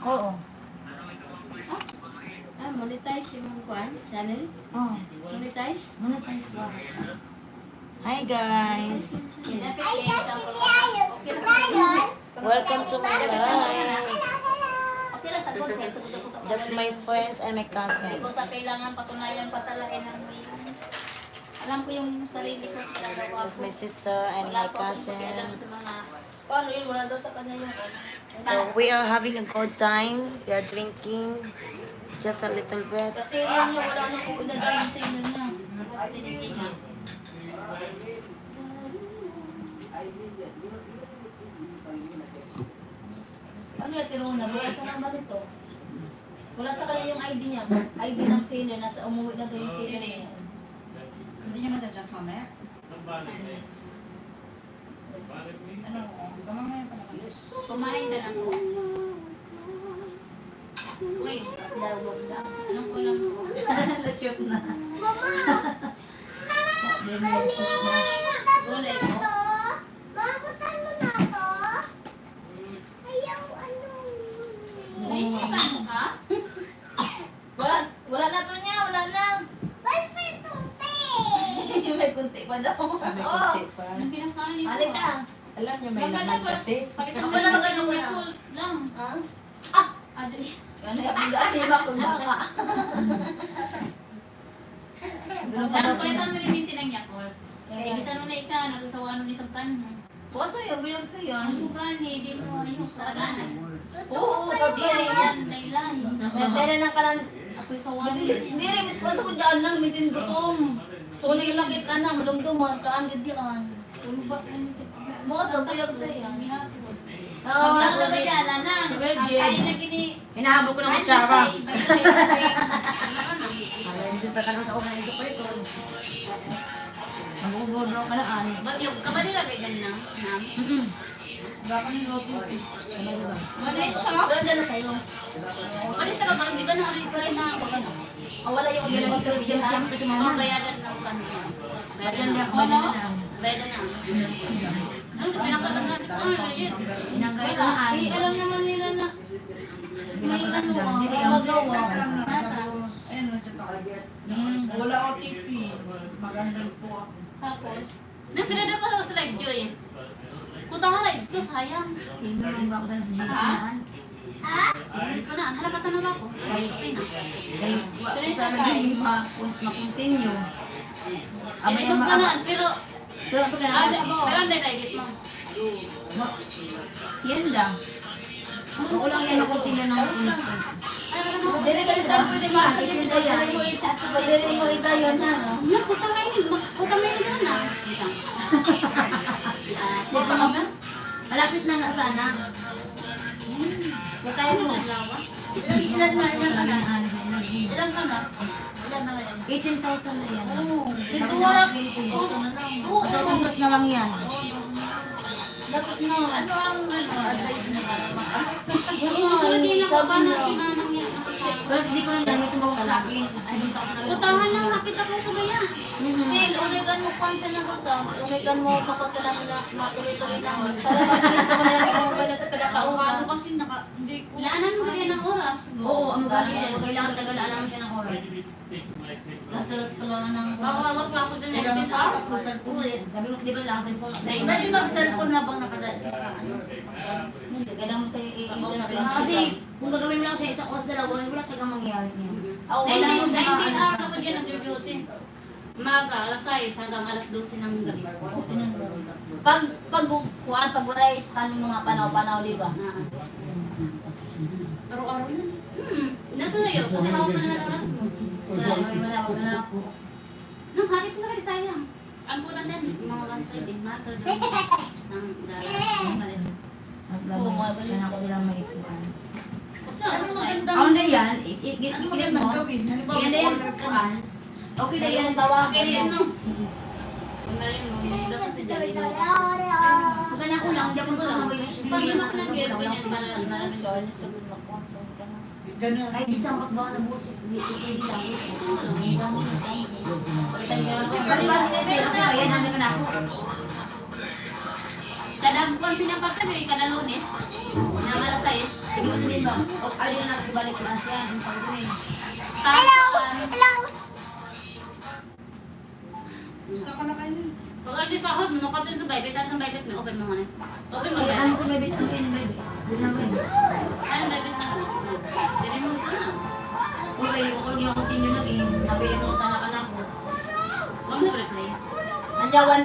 Oo. Monetize yung channel? Oo. Monetize? Monetize ba? Hi guys! Welcome to my life! Okay lang sa consent. That's my friends and my cousin. Hindi ko sa kailangan patunayan pasalain ng alam ko yung sarili ko ginagawa That's ko. my sister and my cousin. Sa mga, paano yun? Wala daw sa kanya yung So we are having a good time. We are drinking just a little bit. kasi yun niya, wala nang kuuna daw yung singer niya. Kasi hindi nga. Ano yung tiruna? Bukas na lang ba nito? Wala sa kanya yung ID niya. ID ng sailor. Nasa umuwi na doon yung sailor niya. Hindi niya masyadyak mamaya. Ano, mamaya pa naman. Kumain ka lang po. Uy, lawag na. Anong ulam ko? Na-shoot na. Gulay ko. Mabutan mo na to. Ayaw, ano. Ay, paano ka? Wala na to niya. Wala na. May pitunti. May kunti pa daw. Sabi ko, Oo. pa. Anong pinakain nito? Halik ka. Alam niyo, may Maganda laman pa. kasi. Pakita mo na maganda mo lang. Ha? Adri. Ano yung abdaan yung ako baka. Ang palitan mo rin yung tinang Yakult. Eh, Isa nung na ika, nagsawa nung isang kan. bukas sa'yo, buyog sa'yo. Ang sugan, hindi mo ayun sa kanan. Oo, Hindi, yan, laylahi. Kailan lang ka lang, ako'y sawan. Hindi rin, kasi ko dyan lang, mitin gutom. So, nilakit ka na, malumduman, kaan gadian. Kung ba, ano si... Bukas ang buyog sa'yo. Oo, Magkano ba yan, Lanang? Ang kain na gini... Hinahabol ko ng kutsara. Hindi pa ka nang sa una ito pa ito. Mag-uburo ka na ani. Yung kabalila kay ganang, nam? Baka ni Roto. Ano ito ka? Wala dyan na sa'yo. Palit ka ba? Di ba na-ari pa rin na ako? Wala yung ilang ito siya. Siyempre si Ang mama. bayadan ng kanila. Maganda Ano? na. Bayadan na. Ano? Pinakalan natin. Ah, yun. Inangay ka na ani. Alam naman nila na may ano Dili magawa. Nasa? Ayun, nandiyan pa. Wala OTP. Magandang po ako. Tapos? Nasirada ko sa live joy. Punta ka live ko, sayang. Hindi naman ba ako sa GC-an? Ayun ko na, halapatan na ako. Okay na. Kaya sana hindi ma-continue. Abay ko na, pero... Pero pag Pero hindi tayo git mo. yan lang. Ako lang yan na-continue ng Dili ka sa pwede makakagin ito yan. Pwede mo ito yun na, no? Puta may na na. Malapit na nga sana. Kaya mo. Ilan na ka na? Ilan ka na? Ilan na ngayon? 18,000 na yan. Dito wala. 20,000 na lang. Oo. Tapos na lang yan. Dapat na. Ano ang advice niya para Yun nga, Pero di na ko sabi ba na niya. si Manang yan? First, di ko lang dami tumawag sa akin. Ay, yung tao na Putahan lang, hapit ako sa baya. Sil, uligan mo pansa na ko to. Uligan mo kapagkalang na matuloy-tuloy namin. Para mag-pinsa ko na yung mga na sa pinakauhan. kasi hindi ko. Laanan mo rin ng oras. Oo, ang gano'n yan. Kailangan tagalaan naman siya ng oras. Natulog ko lang ng Wawawag pa ako dun. Kaya Nagpin nga ako. ako sa Oo, eh. Sabi mo, di ba lang, cellphone. Pwede mag-cellphone habang nakadaan ka. Hindi, kailangan mo tayo i-intervene. Kasi, kung gagawin mo lang siya isang oras dalawa, wala tagang mangyari niya. Ako, wala mo 19 siya. 19 hours ako dyan nag-duty. Maga, alas 6 hanggang alas 12 ng gabi. Pag waray, ano mga panaw-panaw, di ba? Araw-araw yun. Nasa sa'yo, kasi hawak ka na ng oras mo. Wala, wala na ako. Nung hapit sa kanya sayang. Ang puta siya, mga bantay din, matod. Nang dala. Naglabas na ako nila may ikuan. Ano maganda? Ako na yan, Ano ikit mo. magandang gawin? Halimbawa, Yan na yan, order ka. kuan. Okay na yan. Yung tawagin Kaya mo. no. Kung narin mo, hindi kasi dali mo. Pagka na ko lang, di ako tumabay na siya. Pag lumak lang yun, ganyan para maraming So, ano sa gulo ko? So, ka na. Ganun Kahit isang patbawa na busis, dito pwede lang. Kasi pala sinesero ka, yan nandun na ako. Kada buwan sinang kapatid, kada lunes, na alas 6. Sige, sabihin ba? O, ayaw na natin ibalik ko siya. Tapos yun. Hello! Hello! Gusto ka na kayo. Pag ano sa hod, nukatin sa Bible, tayo sa Bible, may open mo nga. Open mo Okay, nga. ano sa baby? Ano yun, baby? Bilang baby. Ano Bible mo? Dili mo ko na. Okay, kung yung continue na game, sabihin mo sa anak ko. Huwag mo replay. Anyawan,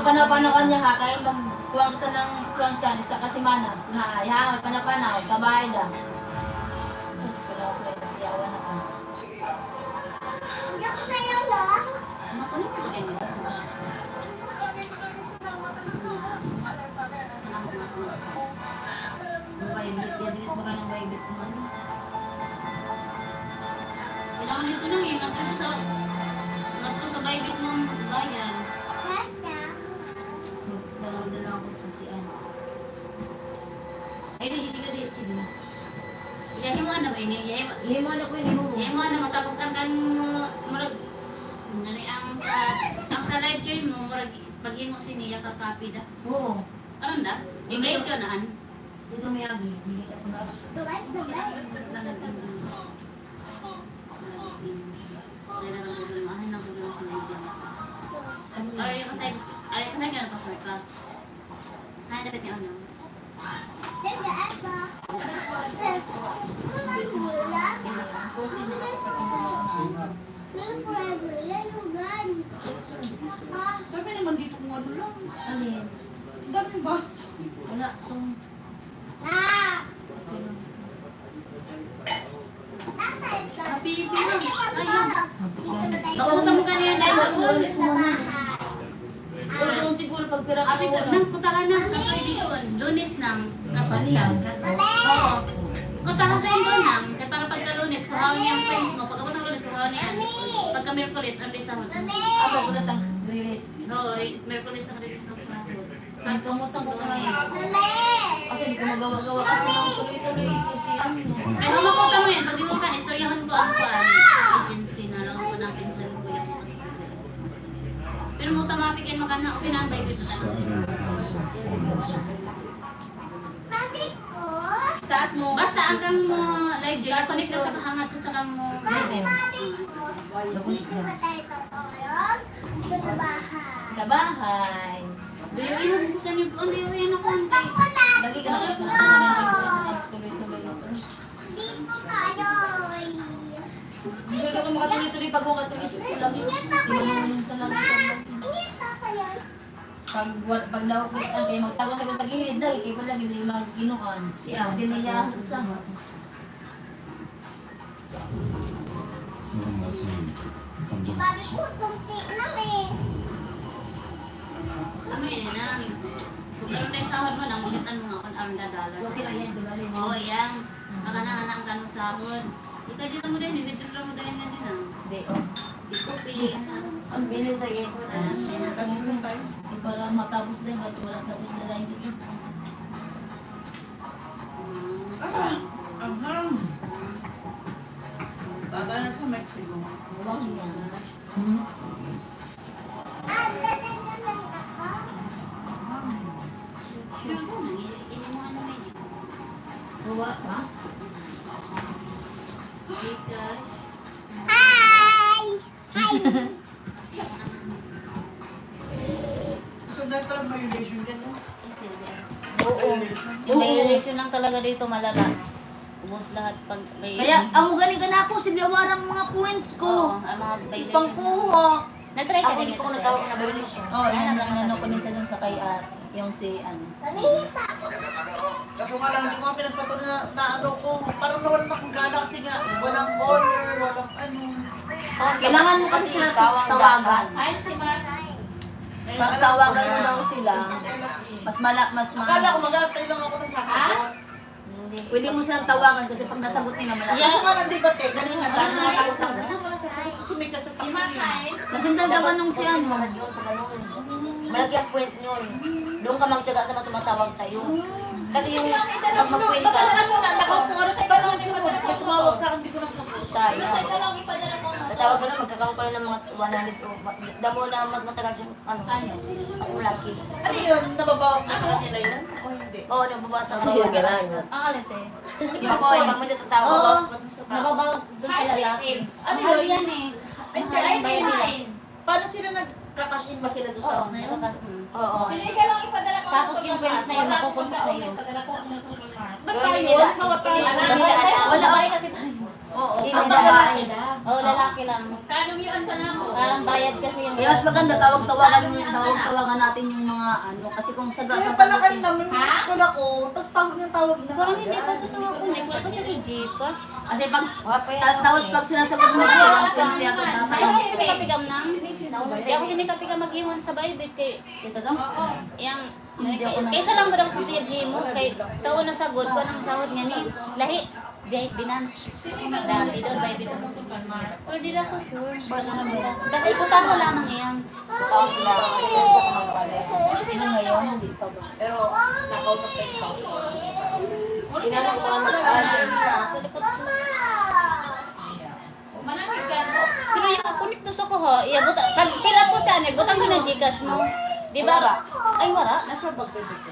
panapanaw ka niya ha, kaya magkuwang ka ng kuwang siya, isa kasi mana, na ha, panapanaw, sa bahay da. Sus, kala ko kaya siyawan ako. Hindi ako tayo, no? Ano ko nito? Violet, delete mo ka ng Violet mo. Kailangan dito lang yung nagto sa Bible mong bayan. Basta. Download na lang ako po si Ann. Ay, di, hindi ka dito, sige. Iyahin mo ano ba ini? Iyahin Ihay mo anak ko yun, Iyahin mo ano matapos ang kan murag nani ang sa live stream mo murag paghimo siniya ka copy da. Oo. Ano da? Yung guide ka naan. Dito may agi. Hindi ka po na. Dubay, dubay. Ay, kasi gano'n pa sir ka. Ay, dapat niya ano. Teka, ako. Mula. Yung forever, lalugan. Ah, Dami naman dito kung ano lang. Alin? Dami ba? Wala, kung ah. Asa ito? Happy lang. Ayun. Dito na tayo. Nakuha mo kanina dahil Doon sa bahay. o doon siguro pag pira ko. Kapit nang kutahan na sa tradition. Lunes nang Ano yan? Oo. Kutahan sa doon nang kaya para pagka Lunes kuhawan niya ang friends mo. Pagka unang Lunes kuhawan niya. Pagka Miyerkules ang sahod. Ako ko lang release. Oo, Miyerkules ang release ng sahod. Kahit kumutang ko na yun. Mami! Kasi hindi ko magawa-gawa kasi nang tuloy-tuloy kasi ano. Ay, mamakota mo yan. Pag dinukan, istoryahan ko ang agency na lang ko ng pinsan ko yung mga school. Pero mo automatic yan makana. Okay na ang Bible na lang. Bakit ko? Taas mo. Basta ang kang mo live joy, connect ka sa kahangat ko sa kang mo Bible. Dito ba tayo tutulog? Dito sa bahay. Sa bahay. Dayo inubuksan yung phone, dayo yan ako ang Ako na! Lagi ka na sa tuloy-tuloy ito. Dito tayo! Gusto ko makatuloy-tuloy pag makatuloy sa lagi. Tingnan sa lagi. Ingit pa pa yan. Pag daw ko ang kayo magtawag ko sa gilid lagi kay pala hindi magkinuan. Siya din niya susama. Sabi ko, tunti na eh. Ano yun na. Kung karoon tayo sahod mo, namulitan mo nga kung aron dadala. So, okay lang yan, di ba? Oo, yan. Makana ang kanong sahod. Ika dito mo din, bibidro mo din yan din ah. Hindi oh. Ikupi. Ang bilis na yan. Para matapos din at wala tapos na lang dito. Aham. Bagal na sa Mexico. Huwag niya. Ah, dadagdagan ako. Sure ko na, ini mo ano may. Huwag ha? Because, Hi! Hi! So, dahil pala violation ka, no? oo. Yung violation lang talaga dito malala. Ubus lahat pag may... Kaya amo ganing ka na ako sigawarang mga points Oo, ko. ang mga violation. Pangkuha. Nag-try ka Ako din hindi ito, pa ako sir? nagtawag na violation. Oh, yan ko din siya dun sa kay yung si ano. Pamingin pa ako. Kaso nga lang, hindi ko nga pinagpatuloy na ano ko. Parang nawalan akong gana kasi nga, walang corner, walang ano. Kailangan mo kasi sila tawagan. Ay, si Mark. Pag tawagan mo daw sila, Kasi alam eh. mas Akala ko mag-aantay lang ako ng sasagot. Pwede mo silang tawagan kasi pag nasagot nila malaki. Kaso nga lang, di ba, te? Ganun nga, gano'n naman ako sa ano mo nasasagot kasi may kachat ako. Si Mark, Nasindan daw nung si ano. Malaki ang points nun. Doon ka magtyaga sa mga tumatawag sa'yo. Kasi yung pag mag-point ka, Nakapura sa ikaw ng sunod. May tumawag sa akin, di ko nasagot. sayang. tawag ko na, magkakaroon pa rin ng mga 100 o damo na mas matagal siyang, mas malaki. Ano yun? Nababawas na sa kanila yun? O hindi? Oo, nababasa ang bawal. Ang alit eh. Yung coins. Pag sa tao. Nababawas pa dun sa tao. Nababawas doon sa lalaki. Ano Mahal yun? yan eh. Ay, Mahal ay, yan ay, eh. Paano sila nagkakashin ba sila doon sa ano yun? Oo. Tapos yung friends na yun, napupunta sa'yo. Ba't Yun, tayo? hindi nila. Ano ba tayo? Hindi nila alam. Wala ba kasi tayo? Oo. Hindi Ang nila lalaki alam. lang. Oo, lalaki lang. Parang bayad kasi yung... Kaya mas maganda tawag-tawagan natin yung mga ano. Kasi kung saga Kaya sa pala kanina, may miss ko na ko, tapos tawag na Parang hindi pa agad. sa tawag ko. Wala kasi kay Gcash. Kasi pag Wala pa yan. tapos pag sinasagot mo parang siyempre ako Ay, tatay. ako sinikapigam nang. Sinisin ba Hindi ako sinikapigam mag-iwan sa Bybit kay... Ito daw? Yang... Hindi ako na- Kaysa lang ba daw sa tuyag himo? Kay sa unang sagod ko ng sahod nga ni lahi. Biyahit binan. Dati doon Bybit ang pero di na ako sure. Kasi ikutan ko lamang iyang. Tawag sila. Sino ngayon? Hindi pa ba? Pero, nakausap tayo yung kausap. Inanong ko ang Pero yung kunik to sa ko ha. Iya buta. Pag pila po sa ano, butang ko ng Gcash mo. Di ba? Ay wala. Nasa bag ba dito?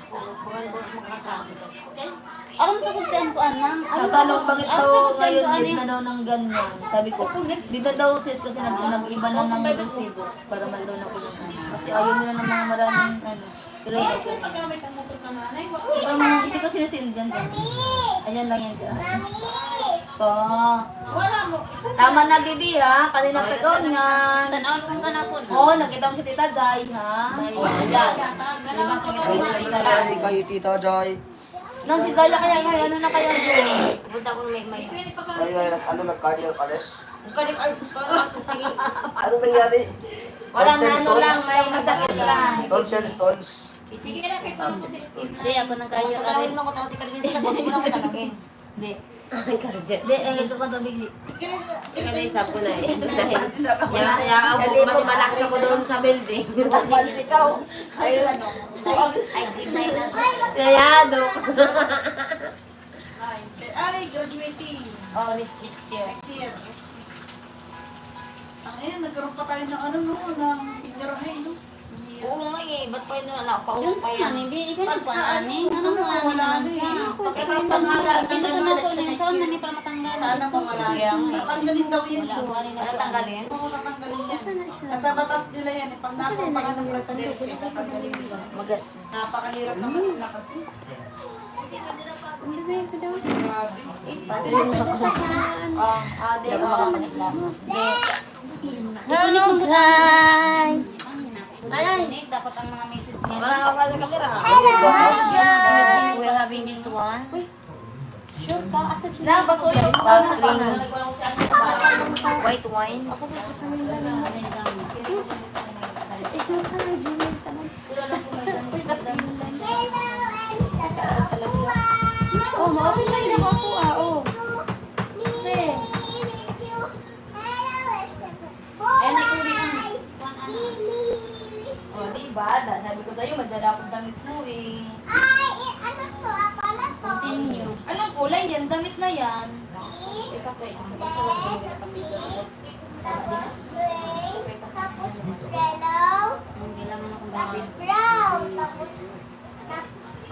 Aram sa kung saan ko anang. Natanong bakit daw ngayon din na daw ng ganyan. Sabi ko, di na daw sis kasi nag-iba na ng receivables para mayroon ako ng ano. Kasi ayaw nila ng mga maraming ano. Pero yun ako. Pero mga hindi ko sinasindihan dyan. Ayan lang yan dyan. Pa. Tama na bibi ha. Kanina pa ikaw yan. Tanawon kong kanapon. Oo, nakita mo si Tita Jai ha. O, ayan. Diba sige po si Jai. Kayo, Tita Joy. Nang si Jai kaya ngayon, ano na kaya yun? Punta ko may Kayo ay nag-cardiac arrest. Kaling art pa. Ano nangyari? Walang ano lang, may masakit lang. Tonsil stones. Hindi ako nang kaya. Tarahin mo ko tapos si Kaling sila. Huwag mo na ko tanongin. Hindi. Ay, Karjen. Hindi, ito pa tubig. Kada isa po na eh. Dahil ako po malakas ako doon sa building. Ikaw. Ayun ano. Ay, good night na siya. Kayado. Ay, graduating. Oh, next year. Next year. Ang ayun, nagkaroon pa tayo ng ano no, ng senior high no. Oo nga eh. Ba't pa yun na Yun pa sa yan? hindi ka nagpaanin. Ano mo Wala ano na siya? eh. Pagkatapos ng mga pinto na ko yung taon na ni para matanggal. Sana mamalaya. Tatanggalin daw yun po. Ano tanggalin? Oo, tatanggalin yan. Nasa batas nila yan. Pag napapakan ng presidente, tatanggalin nila. Magat. Napakahirap naman nila kasi. Grabe. Hello guys! Ay, dapat ang mga message niya. Parang ako sa kamera. We're having this one. Na, baso yung Sparkling white wines. Oh, ma-open na yun ako oh. Oh, diba? Sabi ko sa'yo, madala akong damit mo eh. Continue. Anong kulay yan? Damit na yan. Hindi naman ako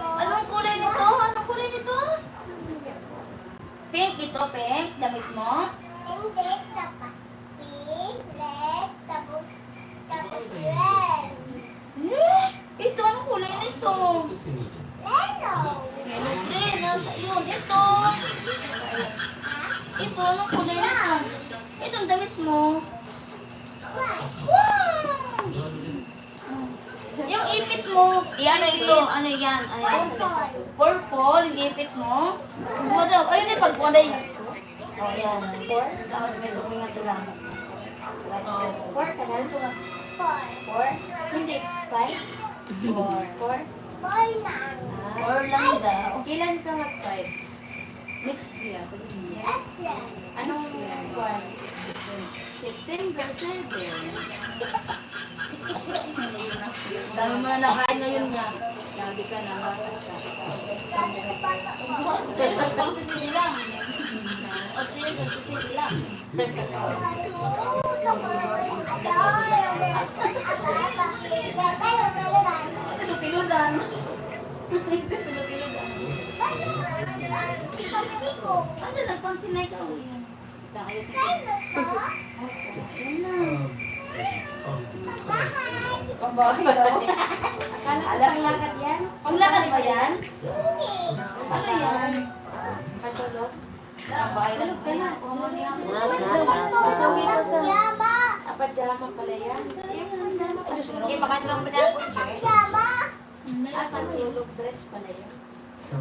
Anong kulay nito? Anong kulay nito? Pink ito, pink. Damit mo? Ito, anong kulay nito? Yellow green. Yun, ito. Ito, anong kulay nito? Itong damit mo. Wow! Yung ipit mo. Ano ito? Ano yan? Ano yan? Purple, yung ipit mo. Ano daw? Ayun yung pagkulay. Oh, yan. Tapos may sukong na tulang. Four ka na? Ito ka. Four? Hindi. Five? Four? Four lang daw. Kailan ka mag-five? Next year. Sa next year. Anong year? September 7. Dami mo na nakain ngayon niya. Sabi ka na Basta sa sisili lang. O siya sa sisili lang. Tulog-tiludan. Ano nagpantinay ka? Ayos na. Alam lakad yan? Panglakad ba yan? Ano yan? Patulog? Tulog ka na. Sugi pa sa... Pajama pala yan. Che, makan ka muna ako, Che. Pantulog dress pala yan.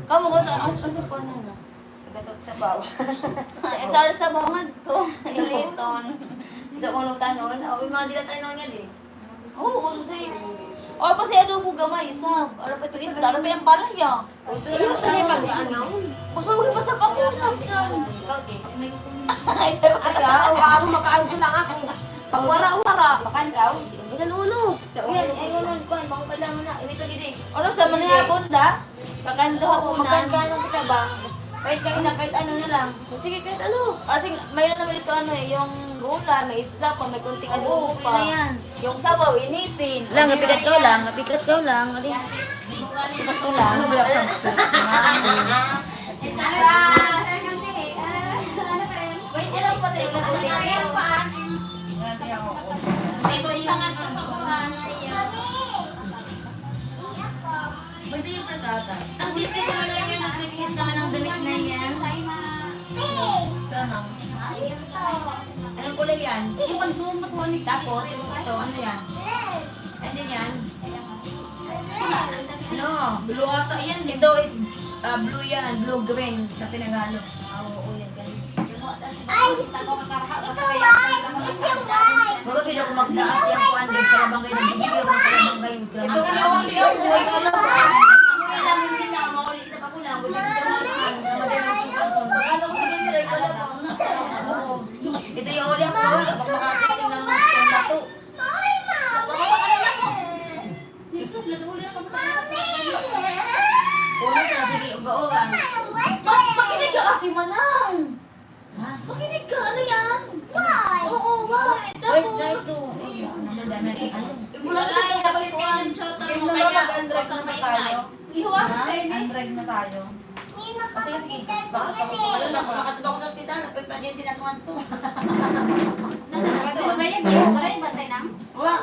Kamu ko sa po na no? Nagatot sa bawa. Isar sa bangad ko. Iliton. Sa unong tanon, yung mga dila tanon nga di. Oo, uso sa'yo. O, kasi ano mo gamay, sab. Ano pa ito isda? Ano pa yung balaya? Yung pala yung pag-ano? Usawin pa sa pangusap yan. Ikaw, di. Ay, sabi ka siya. O ako makaano sila ako. Pag wara-wara. Makan ka? Nanuno. Uyan, ay ngayon, kuhan, makapala mo na. Ito, di. Ano sa manihapon da? Kakando Makan hapunan. ka ng kita ba? Kahit kayo na, kahit ano na lang. Sige, kahit ano. Kasi mayroon naman dito ano eh, yung gulay, may isda pa, may kunting adobo Okay pa. na yan. Yung sabaw, initin. Lang, napikat ka lang. Napikat ka lang. Adi. Napikat ka lang. Ano ba yung Wait, ilang pa tayo. Pwede yung pagkata. Ang dito ko na lang yun. Napikat ka ng damit na yan. Tanong. Anong kulay yan? Yung pagdumot mo ni Tapos, ito, ano yan? Ano yan? Ano? Blue ata yan. Ito is blue yan, blue-green na pinaghalo. Oo, yan. Ganun. Baga gina ko magdaas yung kuwan din, kalabangay na bigil yung kalabangay. Ito nga yung yung buhay ka lang. Ang ilang hindi na, mauli isa pa ko lang. Buti ko lang, namadala yung kanton. Ano ko sabihin nila, ikaw lang. Ito yung uli ako, baka makakasin ng lato. Puno na, sige, uga-uga. Makinig ka kasi manang. Ha? Makinig ka, ano yan? Oo, why? Wait, guys, Tapos, so, nandala na ano? wala na siya kapag kuhan. Mag-andreg na tayo. Ihuwa sa ini. Andreg na tayo. Baka sa mga ano na, makatubak ko sa ospital, nagpapasyente na tuwan to. Ano ba yan? Wala yung batay nang? Wala.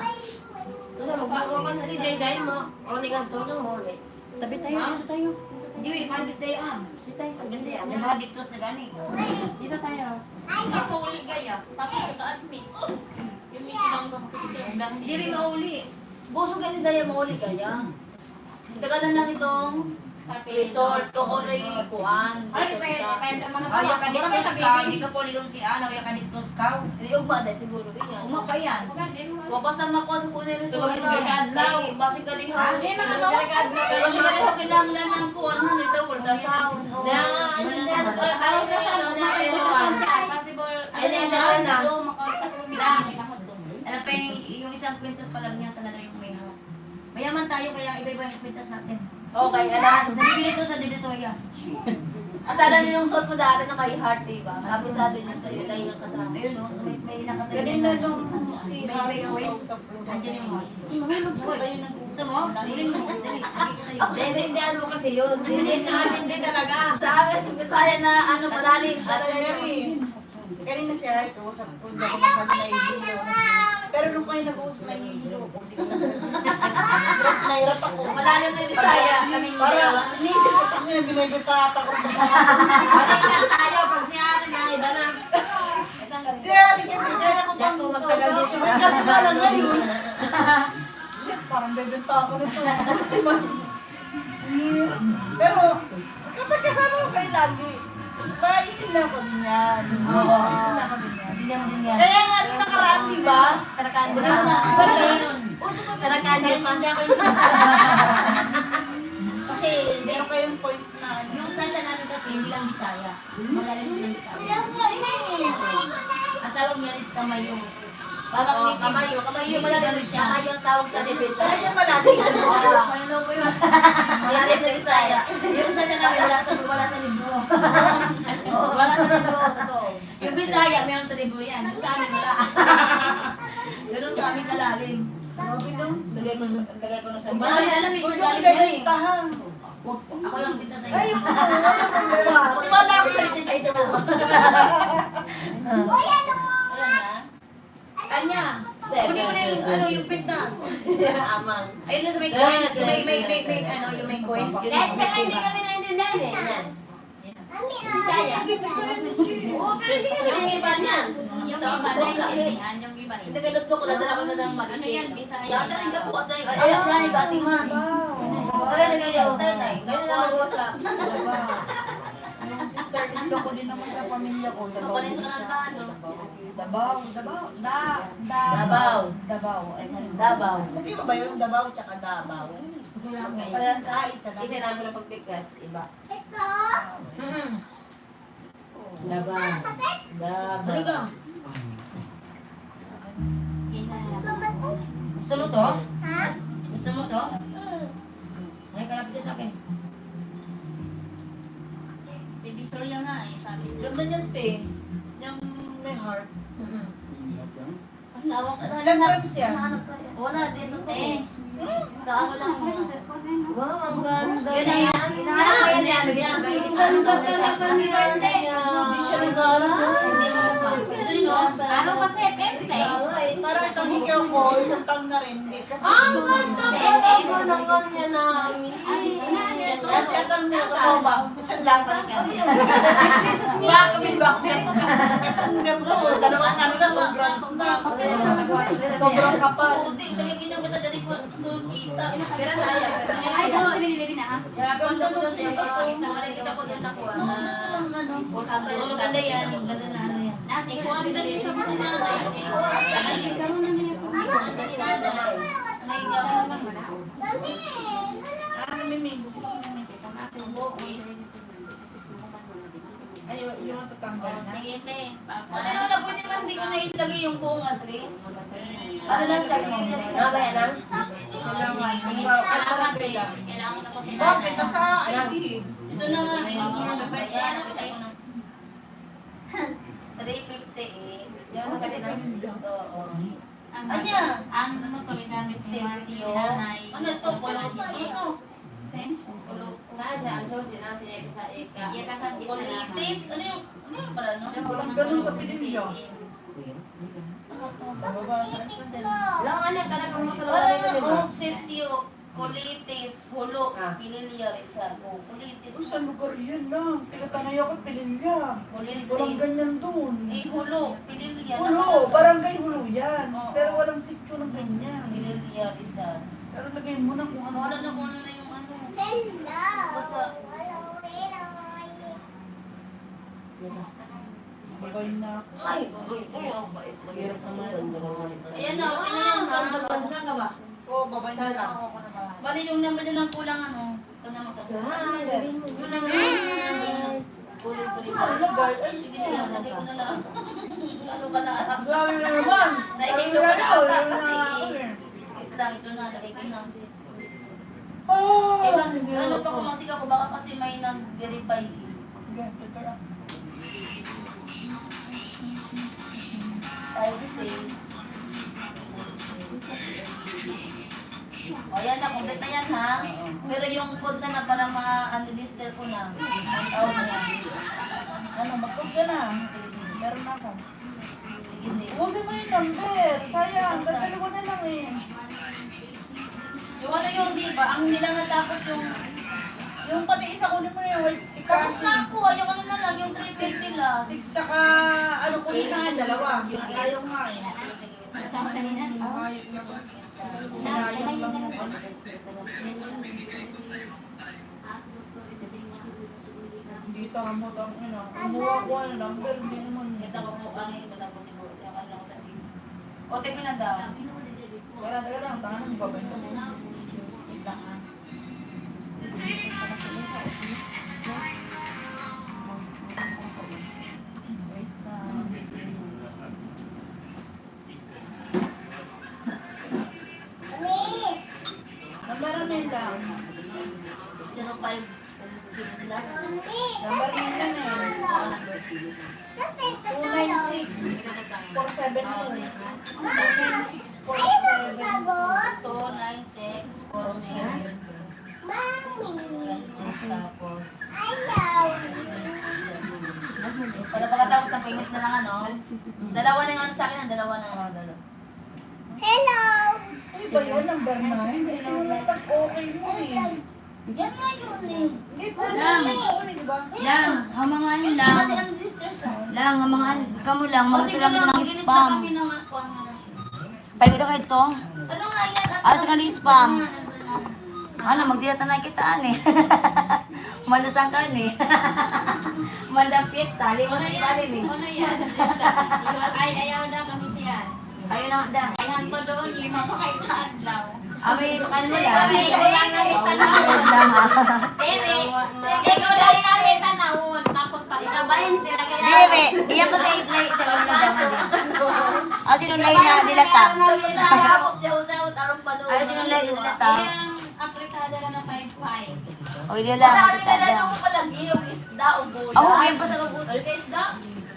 Magbago ka sa si Jay mo. O, ni kanto nyo mo. Tabi tayo, dito tayo. Hindi, malapit tayo Dito tayo, sa ganda yan. Yung mga diktos na gani. Dito tayo. Ako uli kaya. Tapos yung ka-admit. Yung mismo ang Hindi rin mauli. Gusto ganun dahil mauli kaya. Tagadan lang itong resort. Kung ano yung kuhan. Ano ba yan? Pwede mga Ayaw ka tawa. diktos ka, hindi ka poligong si Ana, ayaw ka diktos ka. Hindi, ugma dahil siguro yan. Uma pa yan. Wapasama ko sa kunin resort. Ay, basig ka rin ha. Hindi, nakatawa. Basig ka rin ha. Kinamlan ng kuhan. Nito, ultrasound. Ayaw na sa ano na kuhan. Possible. Ay, na. Ano pa yung isang kwintas pa lang niya sa nanay yung may hawak. Mayaman tayo kaya iba-iba yung kwintas natin. Okay, alam. Nabibili ko sa Divisoria. Asala niyo yung suot mo dati na may heart, diba? Kabisado niya sa'yo, dahil nga kasama. Ayun o, so may nakatabi. Ganun na nung si Harry ang Wait, kausap ko. andyan yung heart. Gusto mo? Dali mo. Dali, lagi ko sa'yo. Hindi, ano kasi yun. Hindi talaga. Sa amin, Bisaya na ano, malalim talaga yun. Kanina si Harry kausap ko. Hindi ako masabi na ibilo. Pero nung kayo nag-uusap na ibilo ko, hindi ko nahirap ako. Malalim na yung Bisaya. Para, inisip ko kami na binibitata ko. Pati lang tayo, pag si Ari na, iba na. Si Harry kasi kaya ko Yan po, magtagal dito. Kasi pala ngayon. Shit, parang bebenta ako nito. Pero, kapag kasama ko kayo lagi, hindi na ako din yan. Oo. Hindi na ako din yan. Hindi lang din yan. Kaya nga, nung nakaraan, di ba? Karakandil Wala na. pa. Wala yun. Karakandil pa. Hindi ako yung sinasabi. Kasi, meron kayong point na ano. Yung salsa namin kasi hindi lang Bisaya. Malalim silang Bisaya. Kaya nga, Ang tawag niya is kamayo. Oh, Babang kamayo. Kamayo, malalim siya. Kamayo ang tawag sa Kaya Bisaya. niya malalim. Oo. Ano po yun? Malalim na Bisaya. Yung salsa namin wala sa libro. Oo. Wala na rin bro, totoo. Yung Bisaya, meron sa libro yan. Sa amin wala. Ganun sa amin kalalim. Lagay ko na sa Bali, alam, may Huwag isa mo galing gagawin ka, ha? Ako lang dito sa Ay, wala ako sa isip. Ay, diba? Wala na. Kanya. Kunin mo na yung, ano, yung pintas. Amang. Ayun na sa may coins. Yung yung may coins. Yun Kahit yung saka hindi kami naintindihan eh. Yan. Bisaya. Oo, pero hindi kami Yung iba naintindihan. Yung iba naintindihan, yung iba Hindi hindi. ka luto ko, dadala ko na ng Ano malisin. yan, Bisaya? Yasa rin ka bukas na yung, ay, saan yung Ate Man? Saan na kayo? Saan na? Kayo na lang sa. Yung sister-in-law ko din naman sa pamilya ko. Davao Kapanin din sa siya. kanal ano? Davao. Davao. Davao. Ay, Davao. Hindi ba ba yung Davao tsaka Davao? Parehas na. Isa na. Isa namin na pagpikas, iba. Davao. Hali ka. Gusto mo to? Gusto mo to? Ay, kalapit din sa akin. Divisoria nga eh, sabi ko. Ganda niyan, te. Yung may heart. Ang lawak ka na. Ilang grams yan? Wala, dito to. Eh. Sa ako lang yun. Wow, ang ganda. Yun na yan. Hinahanap ko yan yan. Ang ganda talaga niya. Hindi siya nag-aaral mo. Ano kasi, Pepe? Parang itong hikaw ko, isang taon na rin. Hindi kasi. Ang ganda talaga ng kanya namin. At itong totoo ba? Isang laban ka. Wala kami bakit? Itong ganda mo. Dalawang ano na, 2 grams na. Sobrang kapal. Puti, sige, kinaganda dali ko ito kita. Pero saya. Ay, dito si Binilibin na ah. Ganda doon yung ito. Nakikita ko din ako na. Oo, maganda yan. Maganda na ano yan. Nasi ko ang dali sa mga nanay. Karoon namin ako. Ay, yung natatanggal na. Sige, te. Ano na lang, pwede ba hindi ko na ilagay yung buong address? Ano lang siya, hindi rin sa Ano ba yan ang? Parang kaya. Kailangan ako si Bakit? Nasa ID. Ito na nga, eh. Ayan, tayo na. 350 eh. Yan ang kanina. Oo. Anya? Ang ano to, gamit si Marty, si nanay. Ano ito? Kulong ito. Nga siya, ang susi na si Eka. Iya kasabit sa lahat. Kulitis. Ano yung pala, no? Walang ganun sa Pilipino. Lang ano, talagang Wala matulungan na, mo. sitio, kulitis, hulo, Pililya, Rizal. Kulitis. Kung saan lugar yan lang. Tinatanay ako at Pililya. Walang Kulitis. ganyan doon. Eh, hulo, Pililya. Hulo, barangay hulo yan. Oo. Pero walang sityo ng ganyan. Pililya, Rizal. Pero lagay mo na kung ano. Wala na kung ano na yung ano. Basta, Bagay na. ay, uy, ang bait. Hirap naman. Ayan na, okay na yan. Ganda ka ba? Oo, babay na Saan ka? ako na ba? Bali yung naman din ang kulang ano. Ito na magkakaroon. Yung naman kulit-kulit. Lagay. Ay, Sige na lang, lagay ko na lang. Ano ka na? grabe na naman. Naiinom Wala ka na wala ata kasi. na. Ito lang, ito na, lagay ko na. Oh! Eh, ano pa kumantik ako, baka kasi may nag-verify. Ito lang. Type C. O yan na, complete na yan ha. Pero yung code na para ma-unregister ko na. Out na yan. Ano, mag-cook ka na. Meron na ako. Sige, sige. Ubusin mo yung number. Sayang, dadalawa na lang eh. Yung ano yung di ba? Ang hindi lang natapos yung... Yung pati isa kunin mo na yung white Tapos kasi. na ako, yung ano na lang, yung 350 lang. 6 tsaka ano kunin na nga dalawa. Ayaw nga eh. Tama kanina. Ayaw na ba? Sinayang lang yung ano. Hindi tama tama na. Kumuha ko ano number, hindi naman. Kita ko po, ano yung matapos siguro. Yung ano lang sa 6. O, take mo na daw. Tara lang, tangan mo babay mo. Wait lang ah. Wait lang. Number namin lang. 056 last. Number namin eh. 296 472. 296 472. 296 Tapos, para pagkatapos ng payment na lang ano, dalawa na yung ano sa akin, dalawa na ano. Hello! Ano ba yun? Number 9? Ito yung nag-okay mo eh. Yan nga yun eh. Hindi po, nag-okay, di ba? Lang, hamangan lang. Pati ang distress siya. Lang, hamangan. Kamu lang, O magto sige lang lang, ng magilid na spam. kami ng mga kuha nga. Payo ka ito. Ano nga yan? Asa ka ni spam? Ano, magdiyata na kita ani. Malasang ka ni. Mandang fiesta, lima sa ilalim eh. Ano yan? Ay, ayaw na kami siya. Ayun na da. Ay, hanto doon, 5 pa kayo kaadlaw. Ami, kan mo lang. Kami, wala na yung tanawon. Pere, ikaw lang namin tanawon. Tapos pa sa 20 na kaya. Debe, iya ko sa iplay sa mga daman. Ah, sino lay na dilata? Sawot-sawot, arong pa doon. Ay, sino lay dilata? Yung aplikada lang na 5-5. O, hindi lang. Wala rin na lang ko palagi yung isda o gulay. Ako, yan pa sa kabuto. Ano ka isda?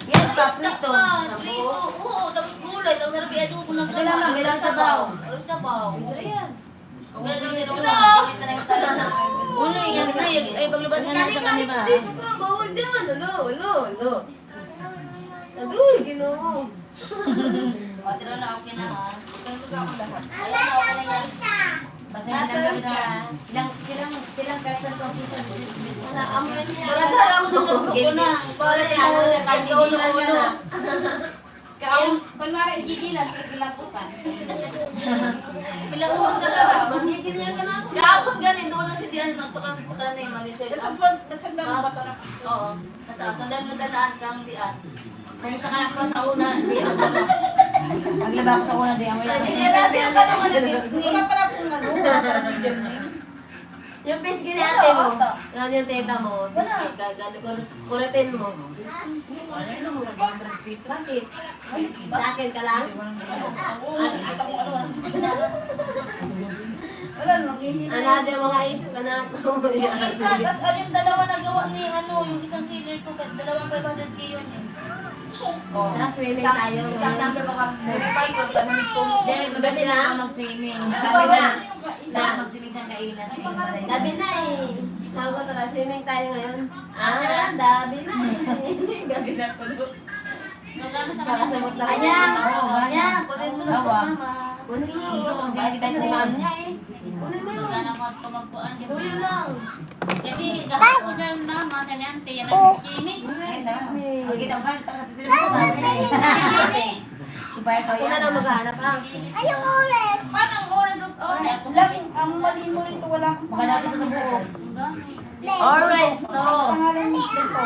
Yan, paprito. Prito. Oo, tapos gulay. Tapos meron may adobo ng Ito lang, bilang sabaw. Ano sabaw? Ito yan. Uno, yan nga. Ay, paglabas nga na sa kanila. Bawal dyan. Ano? Agoy, ginoo. Tira na ako kinahan. Tira ako lahat. Ayan, okay na yan. Basta hindi lang kami na. Silang kahit sa computer. Dala-dala ako ng nagkuko na. Para yan. Kahit ulo-ulo. Kaya, kunwari, gigilan, pilaputan. Pilaputan ka na. Manggigil niya ka na. Kapag ganin, doon na si Dian nagtukang sa kanila yung malisay. Nasagdan mo ba ito na? Oo. Nadalaan kang Dian. Kung sa kanak pa sa una, hindi ako. Paglaba ko sa una, di ako lang. Hindi niya na siya sa naman ng pisngi. Wala pala kung ano, wala pala middle name. Yung pisngi ni ate mo. Yan yung teta mo. Pisngi ka. Kuretin mo. Bakit? Sa akin ka lang? Wala, nanghihina. Another mga isip ka na. Yung isa, at yung dalawa nagawa ni yung isang sealer ko, dalawang 500k yun eh. Tara, swimming tayo. Isang number mag-verify ko, kami ko. Dahil maganda na ako mag-swimming. Ano ba Sabi yung na, isa? na mag-swimming sa kainas. Dabi na eh. Bago tara, swimming tayo ngayon. Dabi na eh. Gabi na ko. Kakasamot lang. Ayan, Oo, ayan, kunin mo na po Tawa. mama. Kunin mo. Gusto ko siya, Bakit tayo kumaan niya eh. Kunin mo. Sana ko at kumagpuan. Suyo lang. Jadi, gahapon ko na mama, kaniyante, yan ang skinny. Kita ko, supaya ko Ako na lang maghahanap ah. Ayong oras! Paano ang orange of orange? Lang, ang mali mo rito, wala akong Maganda sa buhok. Orange to. pangalan mo dito.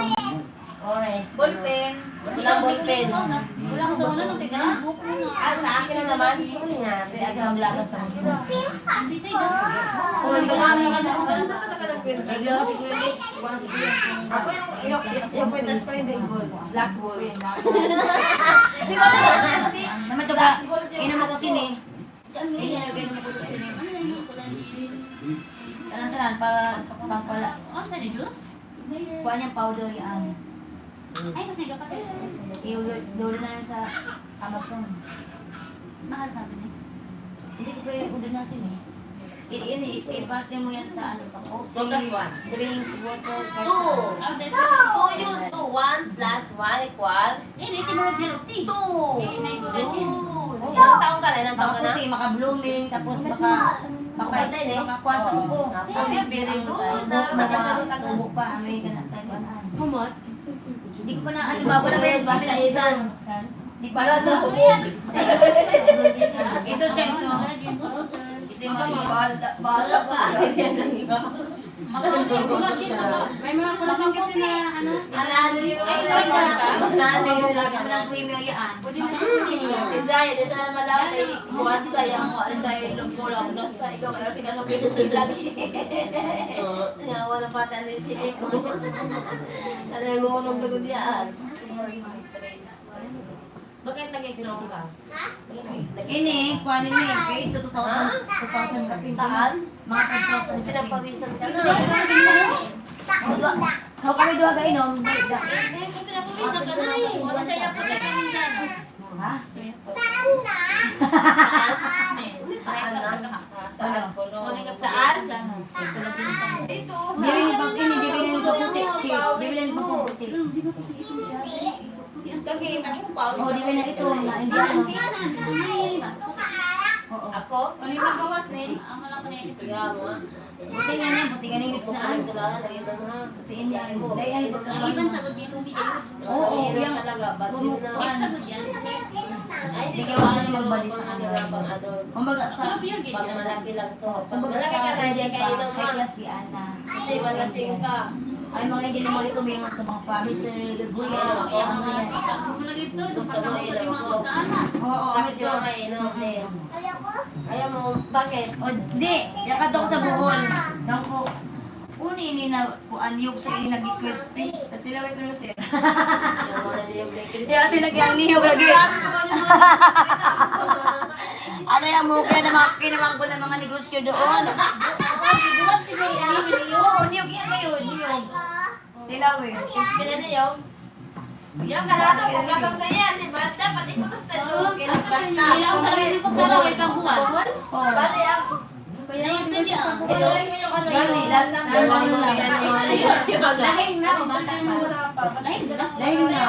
Orange. Ballpen. Walang ballpen. Wala ko sa una, nung tigaan. Sa akin naman. Kunin nga. Kasi ang lakas sa buhok. Hindi sa'yo. Kung gagami ka na. Parang talaga nagpintas. Bigla ko si Kuya, buwan si Kuya. Ako yung kwintas ko hindi gold. Black gold. Hindi ko alam ang hindi. Naman ito ka, inom ako sini. Inom ako sini. Tanan-tanan, pala. Oh, sa ni juice? Kuha niyang powder yan. Ay, mas nega pa. I-order na sa Amazon. Mahal sabi niya. Hindi ko kaya order na sini. I-pass din mo yan sa ano, sa coffee, Two plus one. drinks, water, Two. Oh, dahil. 2 yun. 2. 1 plus 1 equals Eh, hindi mo healthy. 2. May good din. Ilang taong ka na? Ilang taong ka na? makaputi, maka-blooming, tapos Basta yun eh. makakuha sa upo. Very good. Nakasagot ako. Ubo pa, American at Taiwan. Humot? Hindi ko pa na, ano ba, wala ba yun? Basta yun. Hindi pa Para na na ako. humot. Ito siya, ito. Ito yung mga Bahala ka. May mga kulang kasi na ano. Ano yun? Ano yun? Walang premier yan. Si Zaya, di sana malaki. Buwan sayang mo. Ano sa'yo yung kulang. Nasa ikaw kaya si Kalong Pistin lagi. Nawa na patalin si Nico. Ano yung gulong gagod yan? Bakit nag-strong ka? Ini, kuha nyo yun. Kaya ito 2,000 kapin. Taan? Mga 5,000 Pinagpawisan ka na. Kau kami dua ka inom. Pinagpawisan ka na eh. Wala sa'yo po tayo minsan. Ha? Saan? Saan? Dili ni pang ini. Lagi, ako pa. Oh, di ba na ito? Na, hindi ano. Oo. Ako? Ano yung magawas ni? Ang wala ko na ito. Kaya nga. Buti nga niya, buti nga niya next na ano. Butiin niya. Dahil ay Ang iban sagod dito, bigay. Oo, Yan yung talaga. Ba't yun na? Yes, sagod yan. Ay, Hindi di ka ka ba ano magbalik pang sa ano kanila? na pang ano. kumbaga sa Sarap yun, Pag ganyan. malaki lang to. Pag kumbaga malaki sa ka na, hindi Indian ka pa, inom high ha. class si Ana. Kasi malasing ka. Ay mga hindi mo ito may sa mga promise Guy, ano Kaya ano ang yan. mga lagi ito, Gusto mo ilaw ko. Oo, Bakit kasi mo mainom din? Ayaw mo, bakit? o di, yakat ako sa buhol. Nang ko, uni ini na kuanyog sa ini nag-crispy. Tatilaway ko na sir. Yung mga niyog na ikilis. Yung ati nag-niyog lagi. Ano yung mukha na mga kinamangkol ng mga negosyo doon? Sigurat siguro yan. Oo, niyog yan ngayon, niyog. Tilaway. Pinaniyog? Yung kalato, kung lasang sa yan, di ba? Dapat iputos na doon. Kinaklas na. Kailangan ko sa rin ito, pero wait lang buwan. Oo. Bali, ang Kaya yun din yan. inuloy ko yung ano Gani, yung lahat number ng one ano lang. Lahing na, bata pa. Lahing na. Lahing na.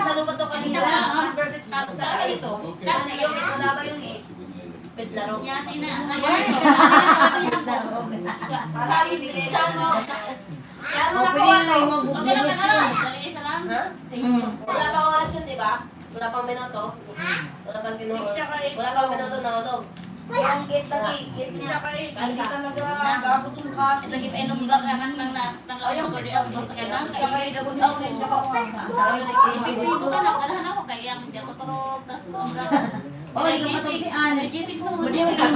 Nalupat to kanina. Number 6 sa ito. Kasi yung wala ba yung 8? Pedlaro. Yati na. Sabi ni Chano. Kaya mo O, na pwede ko na ano. yung mga Okay lang bubugos ka ko. na. Dali isa lang. Ha? Wala pang oras yun, di ba? Wala pang minuto. Wala pang minuto. Wala pang minuto na ako. Ang gate lagi, gate siya kayo. Hindi talaga gabot yung kasi. Lagi pa inong bag akan nang naglaw ko di ako basta kay nang kay daw daw ko. Dito ka lang kanahan ako kay ang di ako turog tas Oh, hindi ka patong si Ann. energetic mo. Hindi mo ka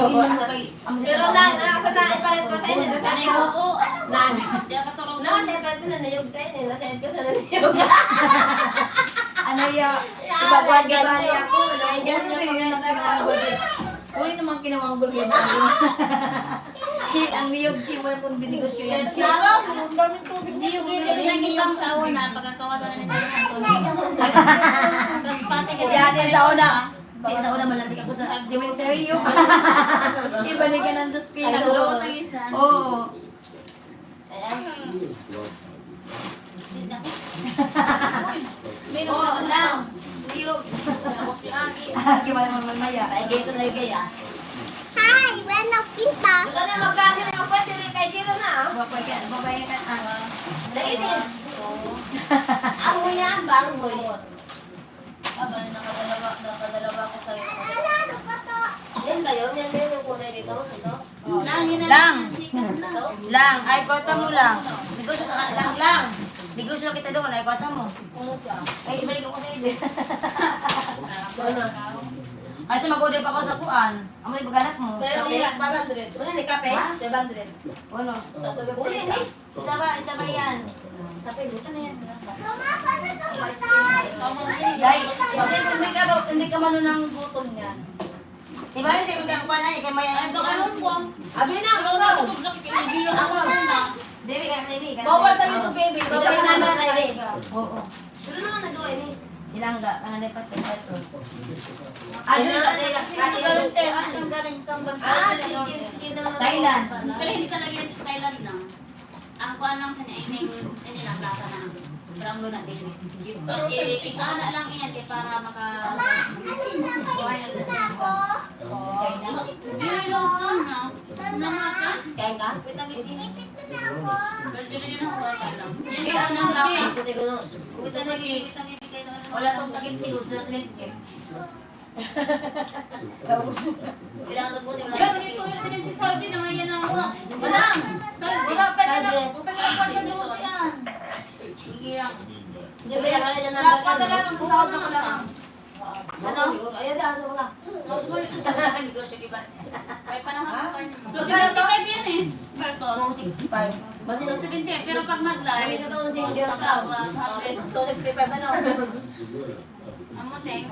Pero nasa na ipalit pa sa inyo. Nasa Sanay inyo. ko. Nan. Di ako turog. Nasa ipalit sa nanayog sa inyo. Nasa inyo ko sa nanayog. Ano yung ibagwag ka bali ako. Ganyan yung mga uy naman kinawanggol yan. Ang niyog si mo kung binigosyo yan. Narong. Ang daming tubig. Hindi yung lagi lang sa una pagkakawa na ni Sir Antonio. Tapos pati ka Yan sa una. Sa una malantik ako sa cemetery. Ibalik ka ng dos pilas. Naglulo sa isa. Oo. Oo lang. Niyog. Si Aki. Gimana mo mamaya? Ay gito na gaya. Hi, bueno, pintas. Ito na magkakit na pwede rin kay Gino na. Babae ka na. Daitin. Ang mo yan ba? Ang mo yan. Aba nakadalawa ko sa iyo. Yan ba yun? Yan ba yun yung kulay dito? Ito? Langin na Lang. Ito? Lang. Ay, kota mo lang. Negosyo ka lang. Lang. Negosyo kita doon. Ay, kota mo. Ay, ibalik ko sa iyo. Ay, sa mag-order pa ako sa kuan. Amo yung paghanap mo. Kape? 500. Ano ni kape? Ha? 500. Ano? Uli ni. Isa ba yan? Kape, buta na yan. Mama, paano ito masay? Hindi ka mano ng gutom niyan. Diba yung sabi ka kuan ay kay mayan. Abi na, ikaw. Dili ka nili ka. Bawal sa YouTube, baby. Bawal na naman na rin. Oo. Pero naman na doon eh. Ilangga ang lepat ko ito. Ano? Saan galing te? Saan galing? Saan bansa? Chicken naman. Thailand. Pero hindi talaga yan sa Thailand lang. Ang kuan lang sa naining, hindi lang lasa na. Parang luna din. Ikana lang yan kaya para maka... China. Hindi lang na. Namaka. Kain ka? Wait lang, hindi. Pero hindi yun ang kuha lang. Hindi ko nang lasa. Puti ko no. Wait lang, wait lang, ibigay na lang. Wala tong takip chilo sa trip. Ilang rubot yung Yan, dito yung sinim si Saudi na ngayon ang uwa. Madam! Saudi. Wala pa na lang. Kung pwede lang pwede doon yan. Igilang. Hindi ba yan? Kaya na lang. Padala ng sahod na ko lang. Ano? Ayun na, ano lang. Negosyo di ba? May panahon pa niya. So, 75 yan eh. Berto. 65. So, 70. Pero pag mag-live, So, 65 ano? amo teng.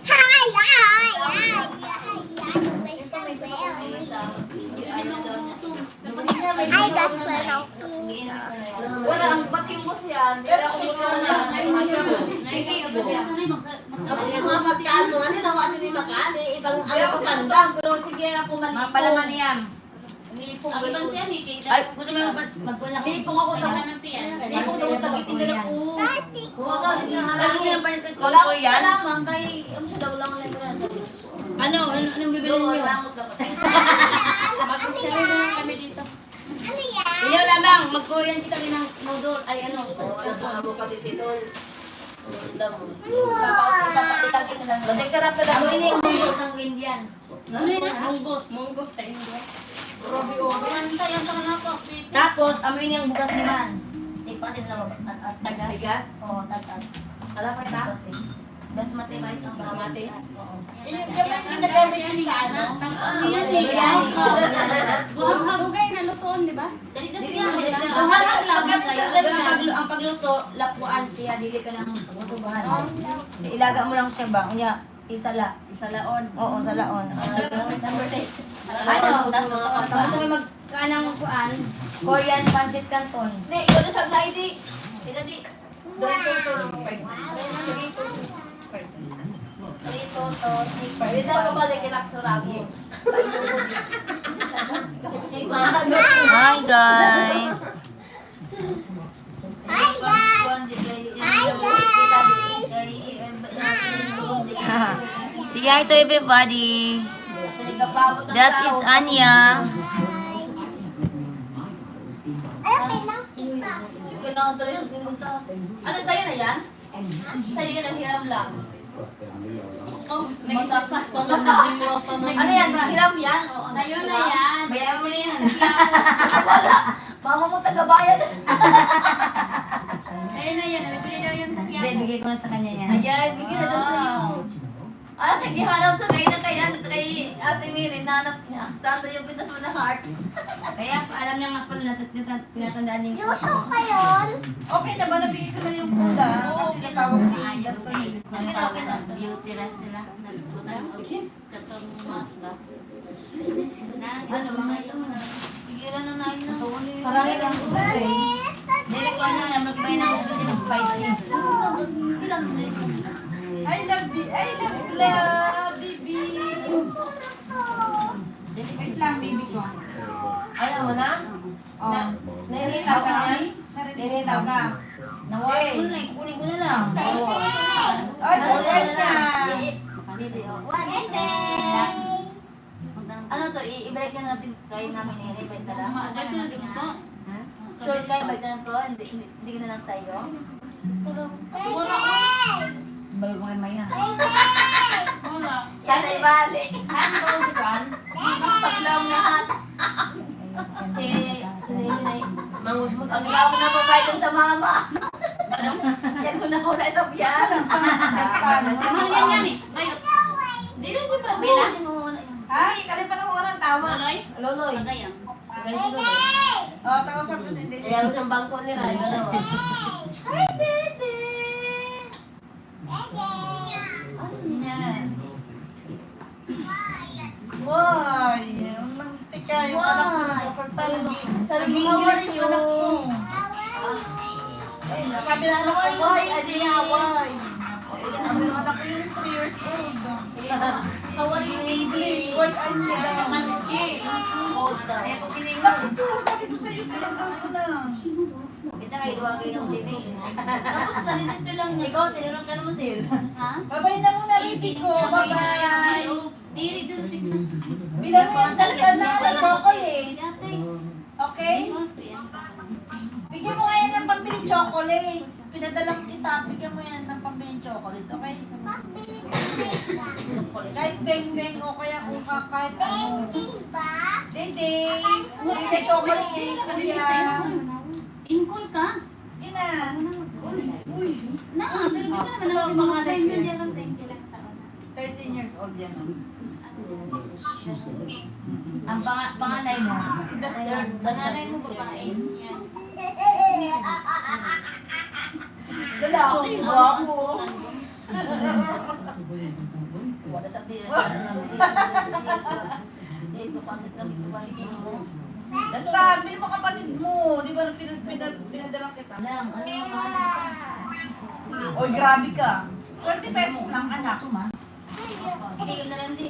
Hi, hi, hi, Ay, das pa lang. Wala, ang bating mo siya. Hindi ako ikaw na. Mga pagkaan mo, ano nawa si Makaan eh. Ibang ano pagkanda. Pero sige ako maligo. Mapalaman niyan. Nipong Ang ibang ganun. siya, may kay Ay, gusto mo magkulang ako. Nipong ako tapos. ng piyan. Nipong tapos nagiting na po. Kumaga, Ay, gusto hinaharangin. mo palit ng Wala ko akong yan? salaman kay... Ano siya daw lang lang lang. Anong bibili Doon, niyo? lamot dapat. Mag-share na lang kami dito. Ilaw lamang, magkuyan kita rin ng noodle. Ay, ano? Abo ka si Tol. Ganda mo. Ipapakita kita lang. Kasi sarap na Ako lang. ini yung munggos ng Indian. Ano yun? Munggos. Munggo tayo. Manta yan sa mga sweet. Tapos, amoy niyang bugas ni Man. Ipasin lang ako. Tatas. Tagas? Bigas? Oo, tatas. Alam mo ito? Tapos, basmati rice ang basmati. Oo. Yung ginagamit niya sa ano? Ano yan eh? Hagugay na lutoon, di ba? Dali na siya. Ang pagluto, lapuan siya, dili ka lang masubahan. Ilaga mo lang siya ba? Unya, isala. Isalaon. Oo, salaon. Number 8. Ano? Tapos may magkanang kuan, Korean pancit canton. Hindi, ikaw na sa ID. Sila di. Dito to, sniper. Hindi daw kabalik kilak sa rago. Hi guys! Sige, ito everybody. That is Anya. Ano sa'yo na yan? Sa'yo yan ang hiram lang. Ano yan? Hiram yan? Oo, Sa'yo na yan. Bayaran mo na yan. Wala. Mama mo tagabayad. Sa'yo na yan. Nabibili daw yan sa Hindi, kiyan. bigay ko na sa kanya yan. Ayan, bigyan na daw sa'yo. Ah, naghihanap sa kay kay Ate Miri, nanap niya. Santo yung pintas mo na heart. Kaya alam niya nga pala tinatandaan niya yung Luto ka yun? Okay na ba? Nabigay ko na yung kuda? Kasi natawag si Justin. Beauty na sila. Nagpunta katong mas ba? Ano mga ito? Pigilan na namin na. Parang isang gusto eh. Dili ko ano, magbay na gusto din spicy. Ilang I love baby. Wait lang, baby ko. Ayaw mo na? Oh. Nainitaw ka niyan? Nainitaw ka? Nawala ko na, ikukunin ko na lang. Ay, kusay na. Hindi, oh. Ano to? Ibalik na natin kayo namin ni Ibalik na lang? Sure kayo, ibalik na lang to? Hindi ka na lang sa'yo? Bayo mo kay Maya. Yan ay balik. Ano ko si Juan? Paglaw na hat. Si Ninay. Mangudmut. Ang law na papayad sa mama. Yan ko na ko na sa biyan. Si Marian yan eh. Bayot. Hindi rin siya pa. Bila? Ay, kalipat ang oras. Tama. Lonoy? Lonoy. Kagayang. Kagaya si Lonoy. Oh, tapos sa presidente. Kaya mo siyang bangko ni Rai. Hi, Dede! Why? Mantika yung anak mo nasasagtan. Sabi mo, how are you? Sabi na anak ko, why? Adi niya, why? Sabi ng anak ko yung 3 years old. How are you, English, baby? why Anya? Hold down. Bakit po? Sabi ko sa'yo, tinanggal ko na. Kita kayo duwa kayo ng sini. Tapos na-register lang niya. Ikaw, sinunod ka na mo sil. Ha? Babay na muna, baby ko. Bye-bye. Diri doon. Bilang mo ang talaga na chocolate. Yate. Okay? Bigyan mo nga yan ng pambili chocolate. Pinadalang kita, bigyan mo yan ng pambili chocolate, okay? Kahit beng-beng o kaya kung kahit ano. Ding-ding! Pambili chocolate cake, kuya. Inkol ka? Ina! Uy! Na, pero bigla naman lang yung mga friend nyo dyan lang. Thank you lang taon. 13 years old yan. Ang panganay mo. Si Duster. Nanay mo babae. Yan. Lalaki, guwapo. Wala sa biyan. Dito, pansit lang pansin mo. Basta, bili mo kapatid mo. Di ba pinadalang kita? Lang, ano yung panganay? Oy, grabe ka. 20 pesos lang, anak. Ito ma. Hindi ko na lang di.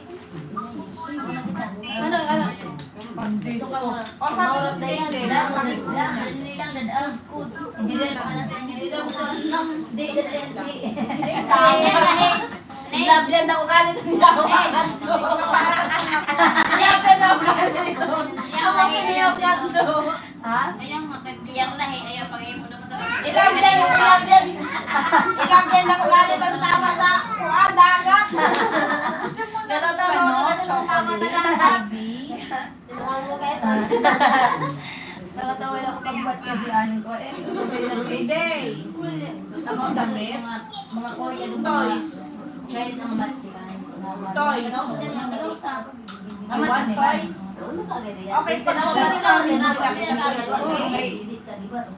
Ano? Ito ka muna. O sa oras na yan eh. Hindi lang dadaan. Hindi lang naman sa inyo. Hindi lang ko lang. Hindi, dadaan. Nilablan ako ganito niya ako. Nilablan ako ganito. Ako kiniyablan do. Ha? Ayaw nga, pagbiyak na ayaw pag-imo na pa sa Ilablan ako ganito ang tama sa kuwan, dagat. Natatawa ko na sa tama na dagat. Tinungan mo kayo. Nakatawa lang ako pag-bat kasi ano ko. Day. Gusto mo damit? Mga Korean, mga Toys. Chinese ang mat sila. Toys. Naman Toys. Ano ka ganyan? Okay, Tinawag ka nila, tinawag ka nila.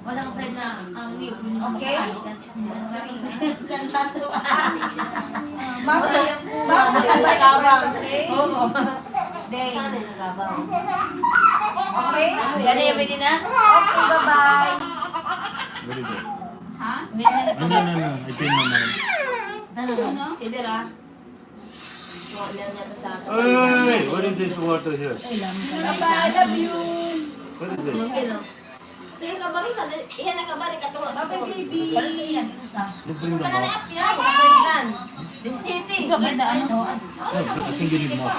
Masang slide na ang new. Okay. Kanta to. Day. Okay? Gani, pwede na? Okay, bye-bye. Very good. Ha? No, no, no, no. I changed my mind. Ano? Hindi ra. Wala niya sa akin. Wait. What is this water here? Bye-bye. Love you. What is this? Sige ka bari ka. Iyan na ka bari ka to. Bye-bye, baby. You bring them Kana na out. app ya. Kapalitan. This city. So kaya ano? I think you need more.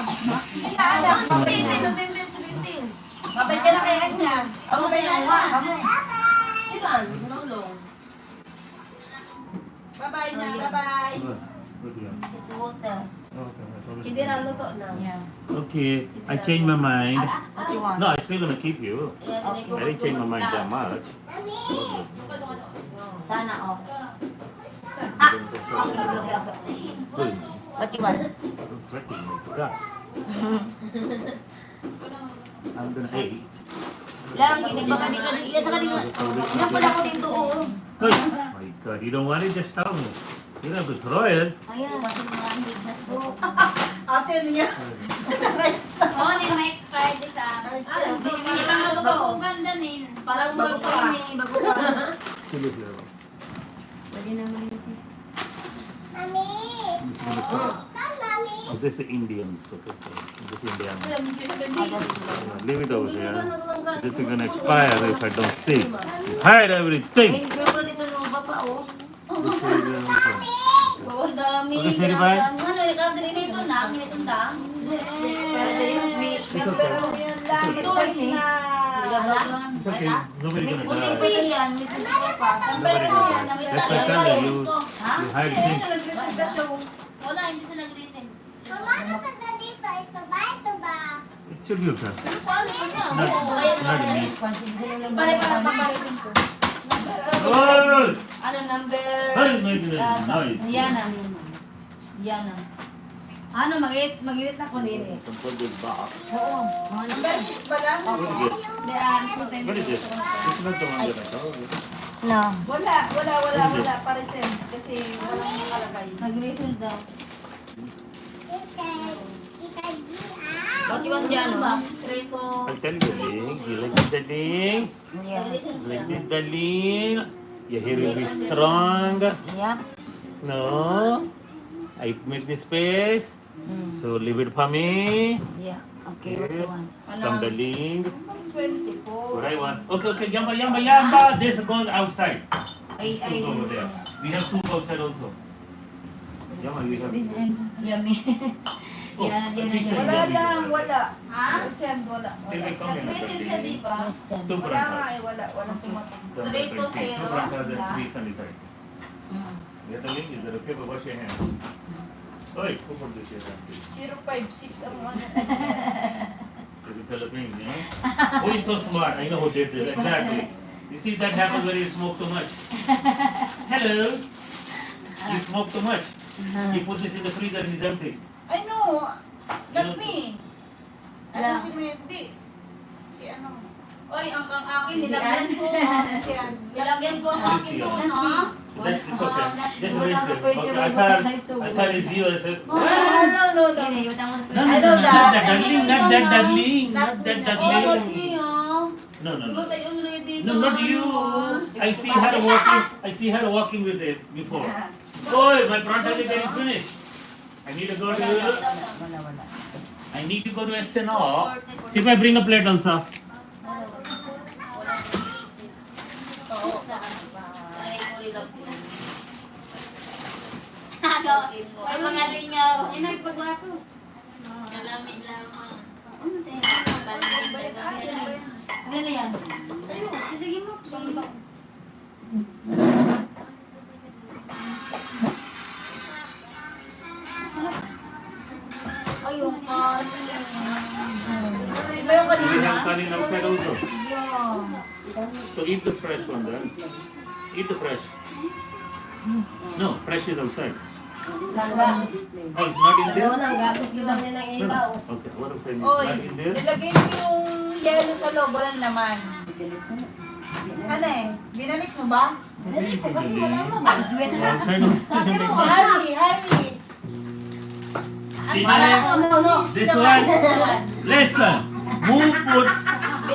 City November 17. Bye-bye ka na kay Anya. Ako ba yung uwa? Ilan? Nulong. Bye-bye na. Bye-bye. Good, yeah. It's water. Okay. Hindi ra luto na. Okay, I changed my mind. What you want? No, I'm still gonna keep you. I didn't change my mind that much. Sana, oh. Good. What you want? Don't threaten me to that. I'm gonna eat. Lang, hindi ba kami ka nag-iya sa kanila? Hindi pala ko dito, oh. Hey, my God, you don't want it? Just tell me. You don't have to throw it. Ayan. Ate niya. Oh, hindi may expired sa hindi pa mabugabugan din. Parang bago pa. Bago pa. Chili flavor. Pwede naman ito. Mami. This is gonna try. Mami. Oh, this is Indians. Okay, so this is Indian. Hindi. Leave it over here. This is gonna expire if I don't see. Hide everything. Pero nito no ba pa, oh. This is Oh, dami. Okay, sorry, bye. Ano, ikaw din dito na. Dito na. It's okay. Yan lang. Ito na. It's okay. Nobody gonna Kunting pa die. yan. May kunting pa. Nobody gonna die. That's my telling you. You hide things. Wala, hindi sila nag-reason. Mama, ano ka na dito? Ito ba? Ito ba? It should be okay. Paano ko na? Not me. Pare-pare ko. Oh! Ano number? Ay, making a noise. Yana. Yana. Ano, mag-eat na ko nila. Number 6 ba lang? What is this? This is not the one that I told you. No. Wala. Parisen. Kasi walang nakalagay. Nag-reason daw. Tita. Tita G. What you want dyan, oh? Treto. I'll tell you, darling. You like it, darling? Yes. Like it, darling? Your hair will be strong. Yep. No? I make this space. So leave it for me. Yeah. Okay, what you want? Some darling. 24. What I want. Okay, yamba. This goes outside. Ay, Soup over there. We have soup outside also. Yamba, we have. Yummy. Oh, Yan, yan, I think so. yan. Wala lang. Wala. Ha? Percent, wala. They will come in the Nag-reason siya, di ba? Two Wala nga branches. eh. Wala. Walang tumatak. Treto, zero. Two branches and Yeah. 3 on the side. Get the link, is that okay? But wash your hands. Oi, who put this here? 056 ang ano. To the Philippines, yeah? Who is so smart? I know who did this, exactly. You see, that happens when you smoke too much. Hello? You smoke too much. You put this in the freezer and it's empty. I know. Not me. Ano Wala. si Wendy? Si ano? Oy, ang akin, nilagyan ko. Nilagyan ko ang akin doon, ha? It's okay. Just Wala rinse ka it. pwede Okay, I thought it's you. I said, No. Hindi, yung tama no, not that darling, not that darling, not that Oh, not darling. me, ha? No. Because I already No, not you. I see her walking. I see her walking with it before. Boy, my pronto is finished. I I need to go to Wala. I need to go to SNO. See if I bring a plate also. Oo. Para i-relog din. May mga lingaw. Ay, nagpagwato. Kalami lamang. Ano tayo? Ano na yan? Sa'yo, ilagay mo. Ayun ka. Iba yung We kanina. have kanin outside also. So eat the fresh one then. Eat the fresh. No, fresh is outside. Langga. Oh, it's not in there? Langga. Lang din ang No, ibaw. no. Okay, what if it's Oy, not in there? nilagay mo yung yellow sa loob, walang laman. Ano eh, binalik mo ba? Dali ko kasi wala naman. Outside also. Hurry. See, No. this one, listen, who puts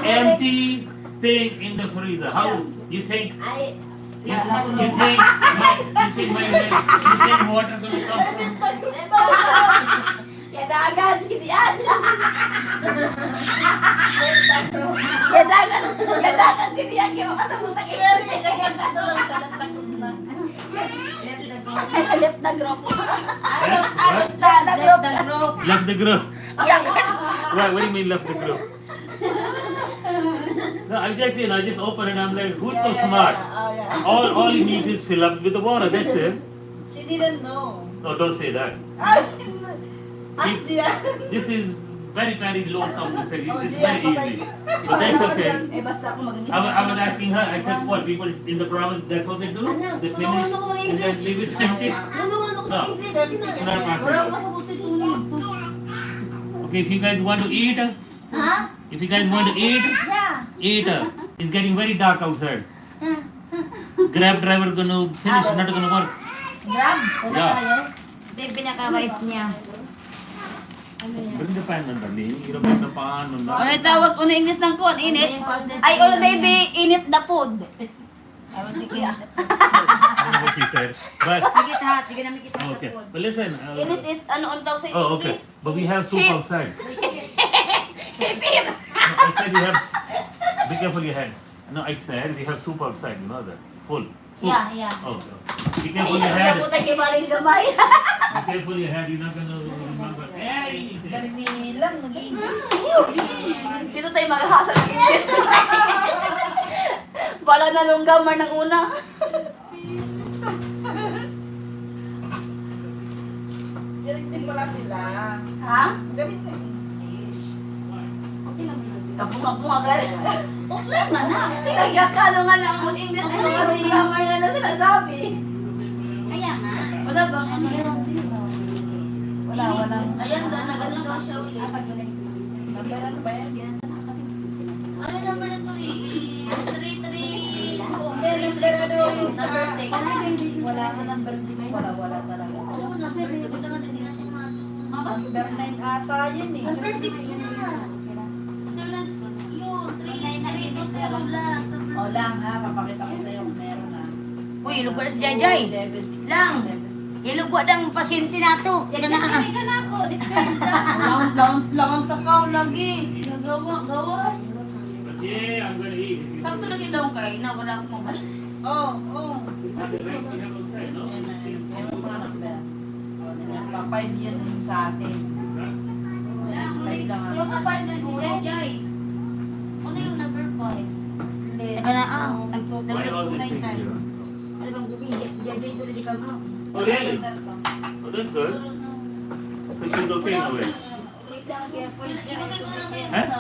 empty thing in the freezer? How you think? Ay, You think water gonna come from? Yadagan si Dian. Yadagan si Dian. Kaya makasabutang Left na group. Left the group. What do you mean left the group? No, I just open and I'm like, who's so smart? Oh, yeah. All you need is fill up with the water. That's it. She didn't know. No, don't say that. Ask Gian. This is very low compensation. Oh, It's Gian, very easy. But that's okay. Eh, basta ako mag-inis. I was asking her. I said, what people in the province? That's what they do. They finish and then leave it empty. No, it's not Wala possible. ko masabutin ulit. Okay, if you guys want to eat, Ha? if you guys want to eat, Yeah. eat. It's getting very dark outside. Grab driver gonna finish, not gonna work. Grab. Wala Yeah. tayo. Ito yung pinaka-wise niya. Bring the pan man, darling. Hirap na pan man. Ano yung tawag ko na English ng kuwan? Init? I already init the food. Ayaw di kaya. I don't know what she said. But Sige ta, sige namin kita. okay. But listen. Init is ano tawag sa Oh, okay. English? But we have soup Heat. outside. No, I said we have. Be careful your head. No, I said we have soup outside. You know that. Full. Soup. Yeah. Oh, okay. Be careful your head. Sa putay kibaling gamay. Be careful your head. You're not gonna remember anything. Galing nilang mag-English. Dito tayo maghahasa ng English. Bala na nung gamar ng una. Galing din pala sila. Ha? Galing na yung English. Kapunga-punga ka rin. Offline na na. Nagyakano nga na ang English. Ano nga rin grammar nga na sinasabi. Kaya nga. Wala bang ano yun? Wala. Ayan, na ganun daw siya ulit. Nabayaran ba yan? Ano number na to eh? 334. Number 6. Wala nga number 6. Wala talaga. Ano ko number? Ito natin din natin Number 9 ata yun eh. Number 6 na. Sir, yun. 334 lang. O lang ha, papakita ko sa'yo kung meron ha. Uy, ilog pa na si Jayjay. 11, 6, Lang. 7. Ilog pa ng pasyente na to. Yan na. Hindi ka na ako. Discard na. Lang ang kakao lagi. Gawas. Yeah, I'm gonna eat. Sakto lagi daw kayo na wala akong mabala. Oh. The rice we have outside, no? Meron mga number. O, nagpa-5 yan sa atin. 5 lang Wala ka ako. 5 siguro. Ano yung number 5? Teka na, Why all these things here? Ano bang gabi? Jayjay, sulit ikaw mo. Oh, really? Oh, that's good. So she's okay now, eh? Ibigay ko lang kayo Huh? sa...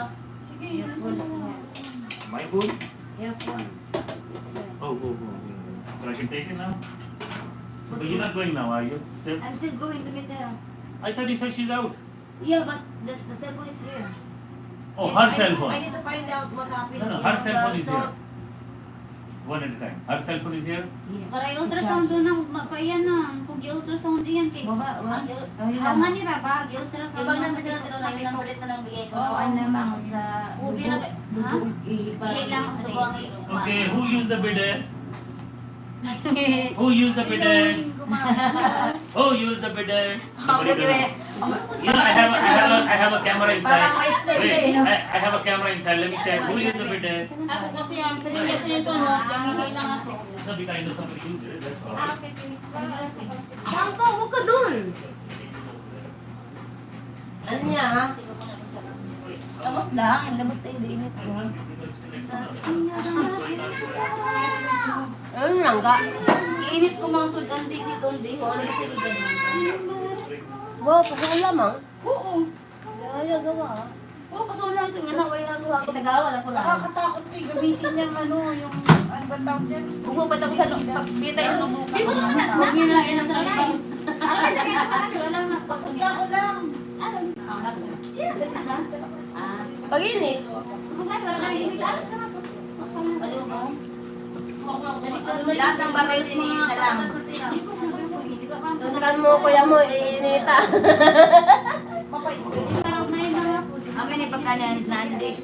My food? Yeah, phone. Oh. So I can take it now? But you're not going now, are you? I'm still going to meet her. I thought you said she's out. Yeah, but the cell phone is here. Oh, her cell I phone. need to find out what happened. No, her cell phone is here. One at a time. Her cell phone is here? Yes. Para yung ultrasound doon ang mapaiyan na. Kung yung-ultrasound diyan kay. Baba, Ang wala. How nga nila ba? Yung-ultrasound. Ibang number na tiro na yung number na lang bigay ko. Oo, ano naman sa... Ubi na ba? Ha? Hihit lang ang dugo ang Okay, who used the bidet? Who used the bidet? Oh, use the bidet. Nobody Buti does. You know, I have a camera Parang inside. maestro siya, Wait, eh, no? I have a camera inside. Let me check. Who used the bidet? Ako kasi ang sarili ko yung sunod, nangihi lang ako. No, because I know somebody used it. That's all. Saan ka? Huwag ka dun. Ano niya ha? Tapos lang, labas tayo hindi init. Ano lang ka? Init ko mga sudan dito, hindi ko alam sa ganyan. Wow, pasok lamang? Oo. Kaya gawa. Oo, pasok lang ito. Nga na, wala gawa. Ginagawa na ko lang. Nakakatakot eh, gamitin niyang ano, yung ano ba tawag dyan? Huwag ba ako sa pagbitay ng lubukan? Huwag niyo na ilang sa ibang. Basta ako lang. Pag-init. Lahat ng bagay sinihin na lang. Tuntukan mo, kuya mo, iinita. Amin ay pagkanan na hindi.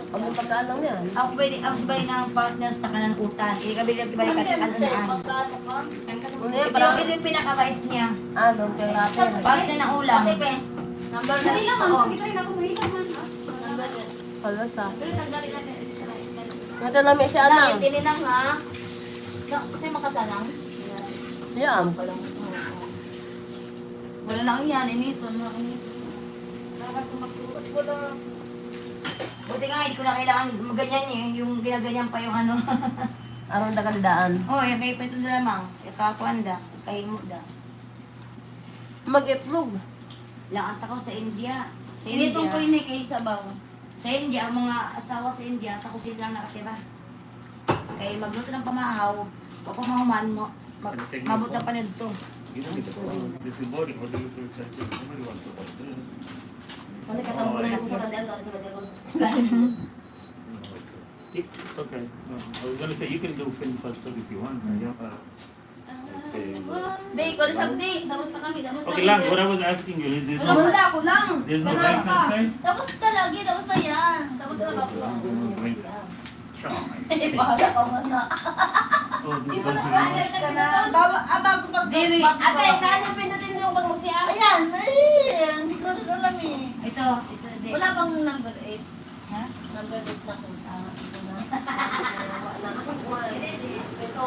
Ang pagkaano niya. Ako bay ng partner sa kanan utan. Hindi ka bilang kibalik ka sa kanunaan. Ano yan, Ito parang, yung pinaka-wise niya. ano, pang natin. Partner ng ulam. Number na. Number na. Palasa. Ito namin siya lang. Tininang ha. Kasi makasalang. Yan. Wala lang yan, inito. Inito. Buti nga, hindi ko na kailangan ganyan eh. Yung ginaganyan pa yung ano. Aron da kalidaan. Oh, yung kay Pito na lamang. Ito ako anda. Kay mo da. Mag-itlog. Lakanta ko sa India. Sa Initong ko India. ini kay sabaw. Sa India, ang mga asawa sa India, sa kusina lang nakatira. Kay magluto ng pamahaw, o pamahuman mo, mabot na panid to. You don't need the phone. This is boring. What do you do exactly? Nobody wants to watch this. Kasi katambulan ko sa kadal. Sa kadal. Okay. No, I was gonna say you can do film first if you want. Say, Di, ko rin sabdi. Tapos na kami. Tapos na okay, lang. What I was asking you is there's Ano no wala ako lang. there's no Ganun rice pa. outside. Tapos na lagi. Tapos na yan. Tapos na ba ako? Drink. Try. Eh, bahala ka muna. So this country. Ka na. Bago mag- Diri. Ate, saan yung pindutin mo pag magsiya? Ayan, ay, hindi ko alam eh. Ito, di. Wala bang number 8? Ha? Number 8 na kung tama. Ito na. Ito.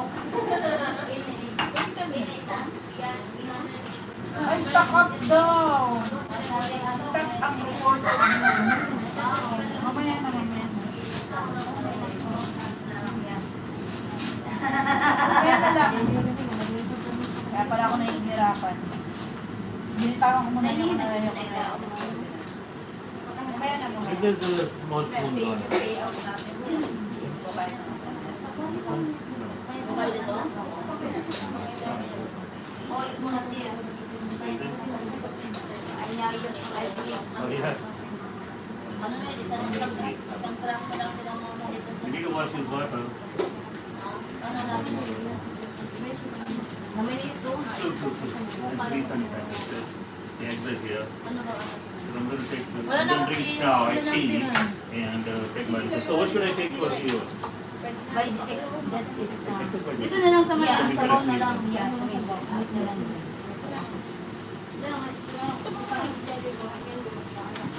Ay, stock up daw. Stock up report. Mamaya na, mamaya na. Mamaya na lang. Kaya pala ako nahihirapan. Binitawan ko muna yung ayaw ko na. Mamaya na, mamaya. There's a small spoon on it. Mobile ito? Oh, is muna siya. Ay, nayos ko ay Oh, yeah. Ano na, isang crack na lang silang mga dito. You need to wash his bottle. Ano namin? namin ito. True. And please sanitize. The exit here. Ano ba? So I'm going to take the Wala na then kasi, drink now, I wala na tea, tira. and take my So what should I take for you? By 6, that is Dito na lang sa may Yeah, sabaw na lang. Yeah, sa may bawat na lang.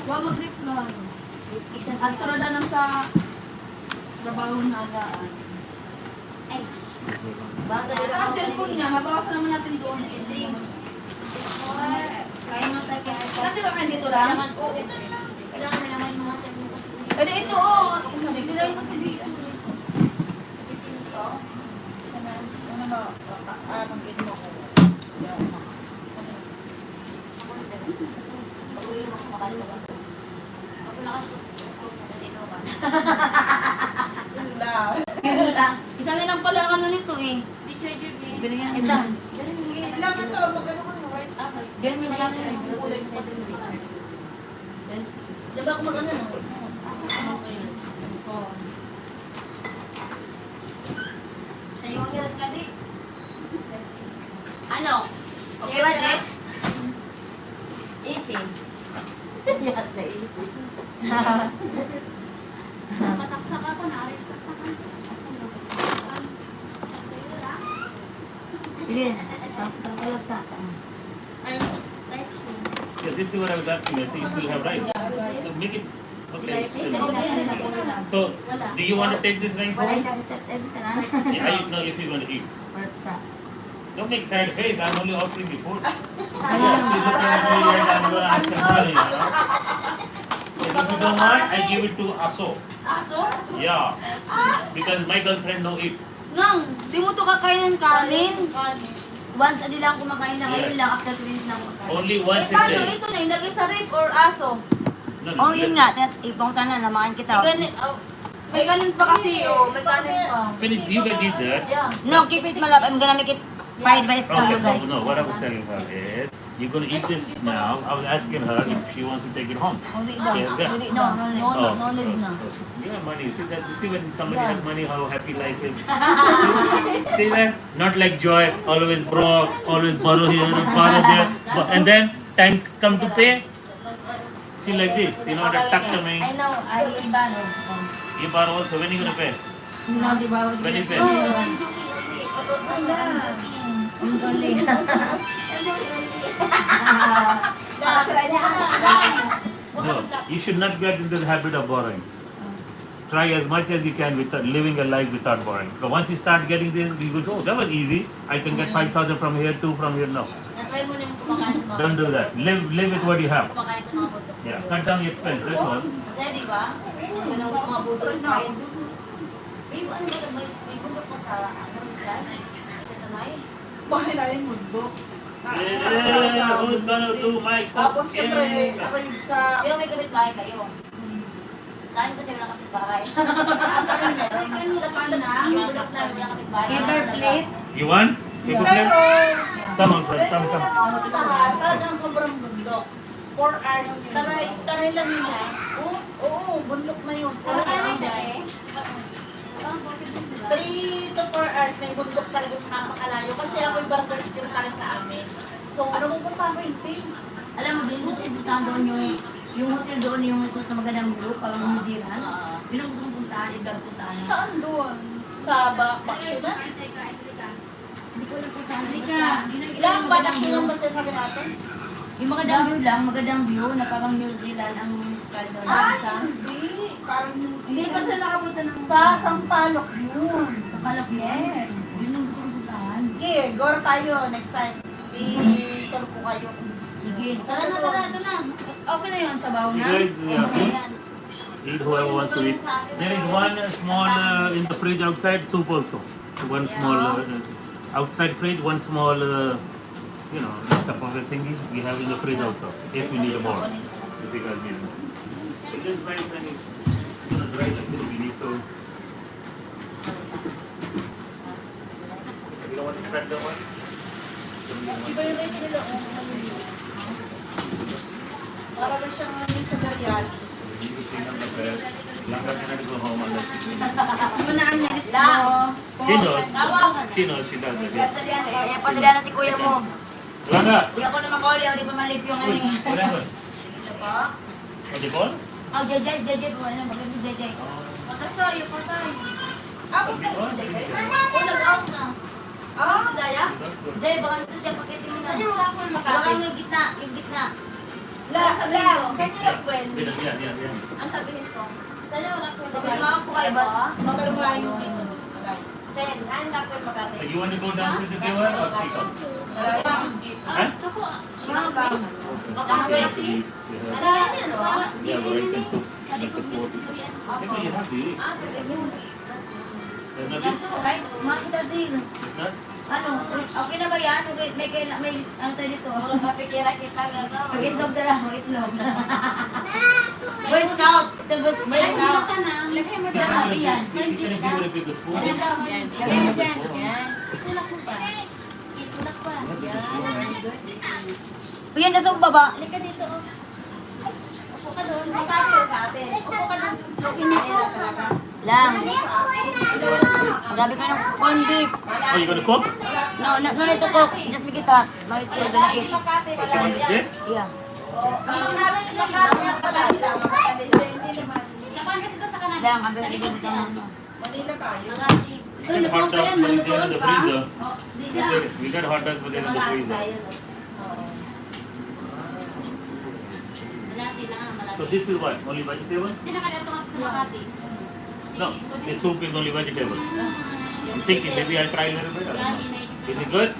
Huwag mag-grip lang. At turada lang sa trabaho na alaan. Basa nila Ang cellphone niya, mabawasan naman natin doon. Kaya mo sa kaya. Dati ba kayo dito lang? Kailangan na naman yung mga check mo kasi. Kasi ito, oh. Bilay ko si Dito. Ano ba? Mag-in mo ko. Yun lang. Isa nilang pala ang ano nito eh. Ganyan. Ito. Ilang ito, mag-ano ko right? Ganyan yung lang yung Kulay pa din. Diba ako mag-ano no? Sa'yo ang hiras ka di. Ano? Okay ba, Dek? Easy. Lahat na easy. Masaksak ako na. Sige. Tapos na. Yeah, this is what I was asking. I say you still have rice. So make it. Okay. So, do you want to take this rice Wala home? na everything na. Yeah, I know if you want to eat. What's that? Don't make sad face. I'm only offering you food. Yeah, she's looking at me like I'm going to ask her money, you know. But if you don't want, I give it to Aso. Aso? Yeah. Because my girlfriend no eat. Nang, di mo to kakainin kanin? Once a day lang kumakain na ngayon lang, after 3 days lang kumakain. Only Eh, once a paano day. ito na? Ilagay sa rib or aso? No, Oh, yun nga. Ipunta na, namakan kita. May kanin pa kasi, oh. May kanin pa. Finish. You guys eat that. Yeah. No, keep it malap. I'm gonna make it fried rice for Okay, you guys. no, what I was telling her is, you're going to eat this now. I was asking her if she wants to take it home. Hindi daw. Yeah, yeah. Hindi daw. No need na. Yeah, money. See that? See when somebody has money, how happy life is. See that? Not like Joy, always broke, always borrow here, borrow there, and then time come to pay. See like this, you know, the tuck to me. I know, I borrow. You borrow also. When you gonna pay? No, si Bawa. When you pay? No, you should not get into the habit of borrowing. Try as much as you can without living a life without borrowing. But once you start getting this, you go, oh, that was easy. I can get 5,000 from here, 2 from here. No, Natry mo na yung kumakain sa mga don't do that. Live with what you have. kumakain sa mga buto. Yeah, cut down your expense. That's all. Kasi di ba? Ano mga buto kain. Babe, ano ba may buto ko sa ano, Islan? Ito may. Bahay na yung mundo. Yeah, who's gonna do my Tapos siyempre, cooking? ako yung sa... Kayo may kapitbahay kayo. Sa akin kasi wala kapitbahay. Sa akin meron. Yung bulok namin wala kapitbahay. Paper plate. You want? Paper plate? Come on, friend. Come. Talagang sobrang bundok. 4 hours. Taray lang niya. Oo, bundok na yun. 4 hours na dahil. 3 to 4 hours, may bundok talaga napakalayo. Kasi ako yung barangay secretary sa amin. So, pupunta ako yung team. Alam mo, doon gusto kong puntahan doon yung hotel doon, yung resort na magandang blue, parang Mujiran. Yun ang gusto kong puntahan, i-vlog ko sa ano. Saan doon? Sa Baksyunan? Hindi ko alam kung saan. Ilang ba Baksyunan ba sabi natin? Yung magandang view lang, magandang view na parang New Zealand ang style doon. Sa Hindi. Parang New Hindi pa Zealand. sila nakapunta ng... Sa Sampaloc yun. Palak, yes. Yun ang gusto kong puntahan. Sige, go tayo next time. I-tour ko kayo. Sige. Tara na, ito na. Okay na yun, sabaw You na. guys, eat whoever wants to eat. There is one small in the fridge outside soup also. One small outside fridge, one small you know, Tupperware thingy we have in the fridge also. If you need more, if you guys need more. It is nice when it's dry like this. We need to. You don't want to spread that one. Iba yung rice nila. Para ba siyang sa Darial? We need to clean up the bed. Langga cannot go home unless Manaan niya. she knows. She knows. She does it. Yes. Kaya pasigana si kuya mo. Langga. Hindi ako na makuli, hindi pa malip yung ano eh. What happened? What you call? Oh, Jay, wala na, bakit si Jay? Patay. Ako kayo si Darial. O, nag-out na. Ah? Si Daya? Jay, baka ito siya, pakitin mo na. Kasi wala akong Baka makapit. yung gitna, yung gitna. Saan nila pwede? Ang sabihin ko. Sa'yo wala akong Sabi makapit. mga po kayo ba? Magkaroon yung ito. Sen, ano na po yung makapit? So you want to go down to the giver or speak up? Huh? Makapit. Ano yan, no? Yeah, rice and soup. Like the four. Maybe you have to eat. There's nothing? Kahit makita din. It's not? Ano, okay na ba yan? Okay, may ano tayo dito? Kapikira kita nga daw. Pag-itlog na lang, itlog. Boy Scout, tapos Boy Scout. Lagay mo You dyan. can if you would pick the spoon. Lagay mo dyan. Yan. Itulak mo pa. Itulak pa. Yan. Uy, yan nasa baba. Halika dito. Oh. Upo ka doon. Makapit sa atin. Upo ka doon. Okay na ito talaga. Lang. Gabi ko ng corned beef. Oh, you gonna cook? No need to cook. Just make it hot. No, it's still gonna eat. Makapit. You want this? Yeah. Laban ka dito sa kanan. Lang, ang bibigyan sa ano. Manila tayo. Mga We got hot dogs, but they're in the freezer. We got hot dogs, but they're in the freezer. Malati lang, malati. So this is what? Only vegetable? Sino ka dito sa Makati? No, the soup is only vegetable. I'm thinking maybe I'll try a little bit. I don't know. Is it good?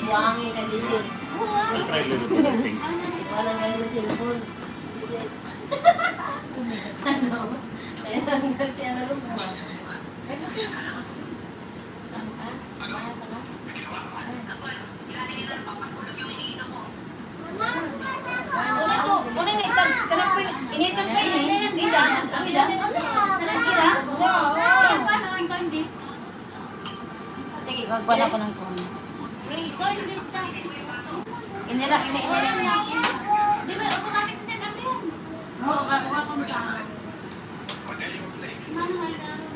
Wangi ka din sir. I'll try a little bit, I think. Wala nga yung cellphone. Ano? Ayan kasi ano gumawa. Kunin ito. Kanang po initan pa yun. Ila. Sige, magwala ko ng phone. Inira. Di ba, automatic send ang yan? Oo, kakuha ko mo siya. Mano ay daron.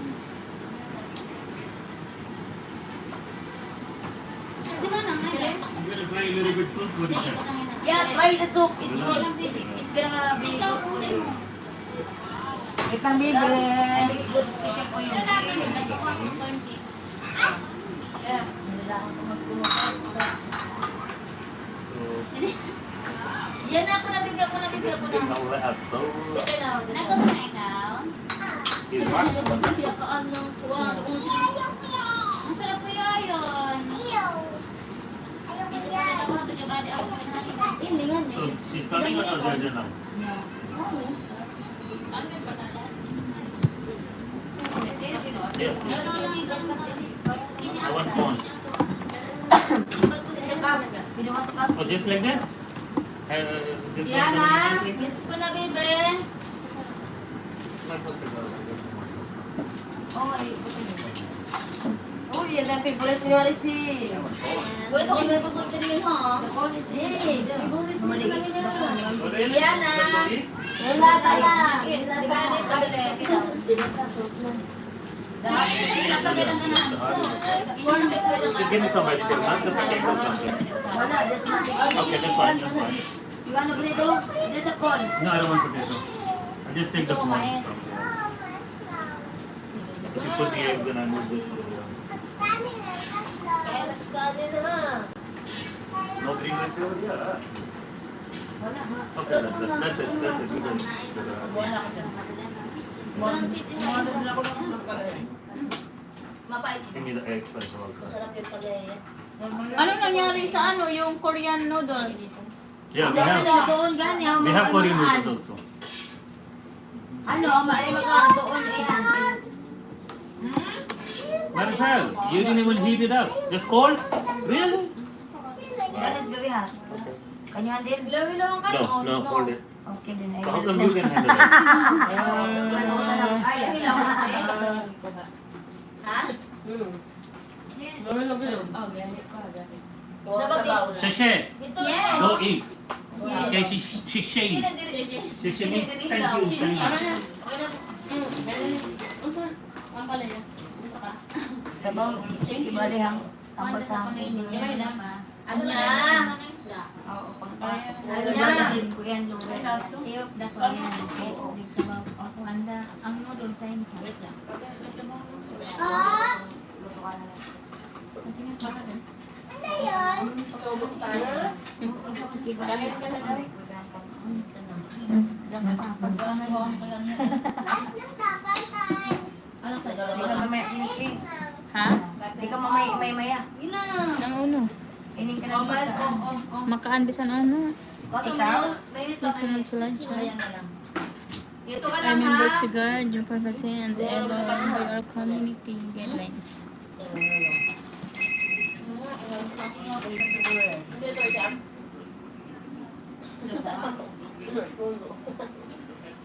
Di ba naman? I'm gonna try a little bit soup. What is that? Yeah, try the soup. It's good. It's gonna be so good. Itang bibi. It's good special for you. Yan na ako nabibi ako na. Now we have so. Dito na. Nago mo na ikaw? Is what? Siyakaan ng kuwan. Ang sarap ko yun. Hindi nga So she's coming or Jaja now? Yeah. I want corn. Oh, just like this? This Yan one, na. just like this? Gets ko na bibi. Oh, yan ang favorite ni Marisi. Uy, ito kung may favorite rin ha. Yes, favorite mo lang yun. Yan na. Wala pala. Ganit na Give me some vegetable, not the potato something. Okay, that's fine, that's fine. You want a potato? There's a corn. No, I don't want potato. I just take the corn from there. If you put the egg, then I move this one over here. No green vegetable? Yeah. Okay, that's it. That's it. Mapait. Give me the egg first of all. Masarap yung pagaya. Anong nangyari sa ano, yung Korean noodles? Yeah, we Ano have. doon ganyan? We have Korean noodles also. Ano, may mga doon yan. Maricel, you didn't even heat it up. Just cold? Really? That is very hot. Can you handle? Hilaw-hilaw ang No, kanon. no, hold it. Okay, then I So how will. come you can handle it? Ay, hilaw na tayo. Ha? Sheshe, Dito. Yes. go eat. Okay, shishe. Sino diri? Shishe means thank you, thank you. Sabaw, ibali ang basahan. Anya. Oo, pang Anya. ko yan, lugar. Tiyok na ko yan. Big sabaw. Ako handa. Ang noodles sa inyo. Wait lang. Luto ka na lang. Sige, baka din. Di ka mamaya sinisi. Ha? Di ka mamaya. Yun na. Ang uno. Ining ka Oh, na mas, dito. Makaan bisan ano. Kaso Ikaw? mainit May sunod sa lunch. Ayan na lang. Dito ka I lang ha. remember to guard your privacy and ever by our community guidelines. Dito siya.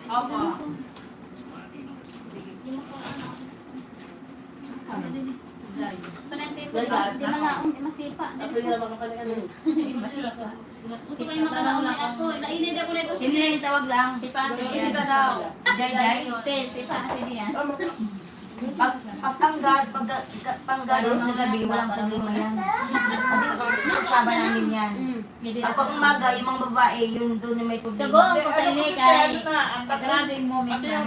Opo. Di malaong, di masipa. Masipa. Gusto ko yung makalaong na ako. Nainid ako nito. Sino na yung tawag lang? Sipa, sige ka daw. Jai. Sen, sipa kasi niya. Pagtanggad mo sa gabi, walang problema yan. Kasi nagsaba namin yan. Pag umaga, yung mga babae, yun doon na may problema. Sabong ko sa ini kay grabing moment na.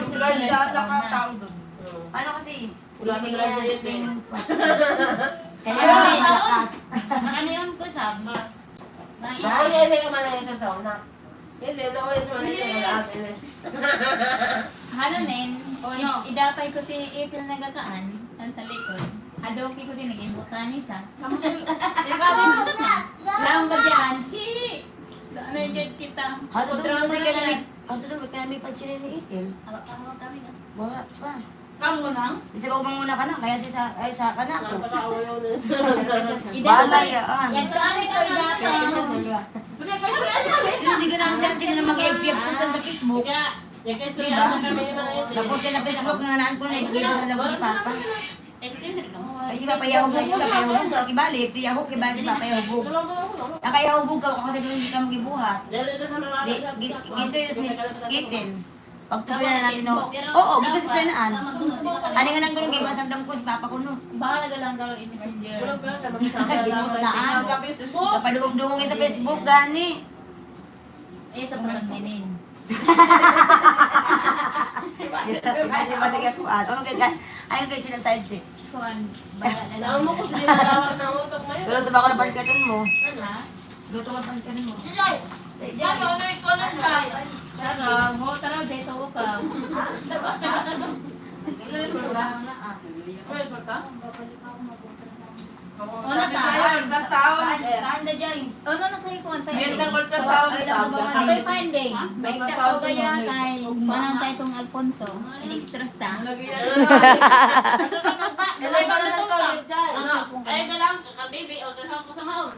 Ano kasi, Wala ka na sa iyo, Ben. Kaya may lakas. Nakanayon ko sab. Ako hindi ka manalito sa una. Hindi, ako yung manalito sa atin. Ano nin, idapay ko si April nagakaan, ang talikod. Adopi ko din, naging botanisa. Lang ba dyan? Chi! Ano yung kita? Hato doon kasi ka na may pansinin ni Itil. Awag kami na. Wala pa. Kamu nang? Kasi kung manguna ka na, kaya ay sa ka na ako. Napaka-awayaw na. Bahala yan. Yan ko ano ko idapay. Sino hindi ka naman sila na mag-FPF ko sa Facebook. Tapos na Facebook nga naan ko na ibigay lang ko si Papa. Ay si Papa Yahubog, sa kibalik, si Yahubog, kibalik si Papa Yahubog. Ang kaya Yahubog ka kasi kung hindi ka magibuhat. Giserious ni Itil. Pagtuloy na natin no. Oo, gito na Ano nga nang gulong giba samdam ko si Papa ko no. Baka nagalang daw yung messenger. Ginuot na Kapadugong-dugongin sa Facebook gani. Ay, sa pasang dinin. Hindi ba di ka kuan? Ano kaya ayun kaya sila side chick. Kuan, bala na lang. Alam mo kung hindi malawak na utok mo yun. Pero ito ba ako napanskatin mo? Luto ka panskatin mo. Tara, mo tara, beto ko ka. Ano sa? Kanda dyan. Ano na sa'yo kuan tayo? Ako'y finding. May tako kaya kay manang tayo itong Alfonso. In-extras ta. Ilay pa na lang to, Ay, na lang, kakabibi, o, dasal ko sa maon.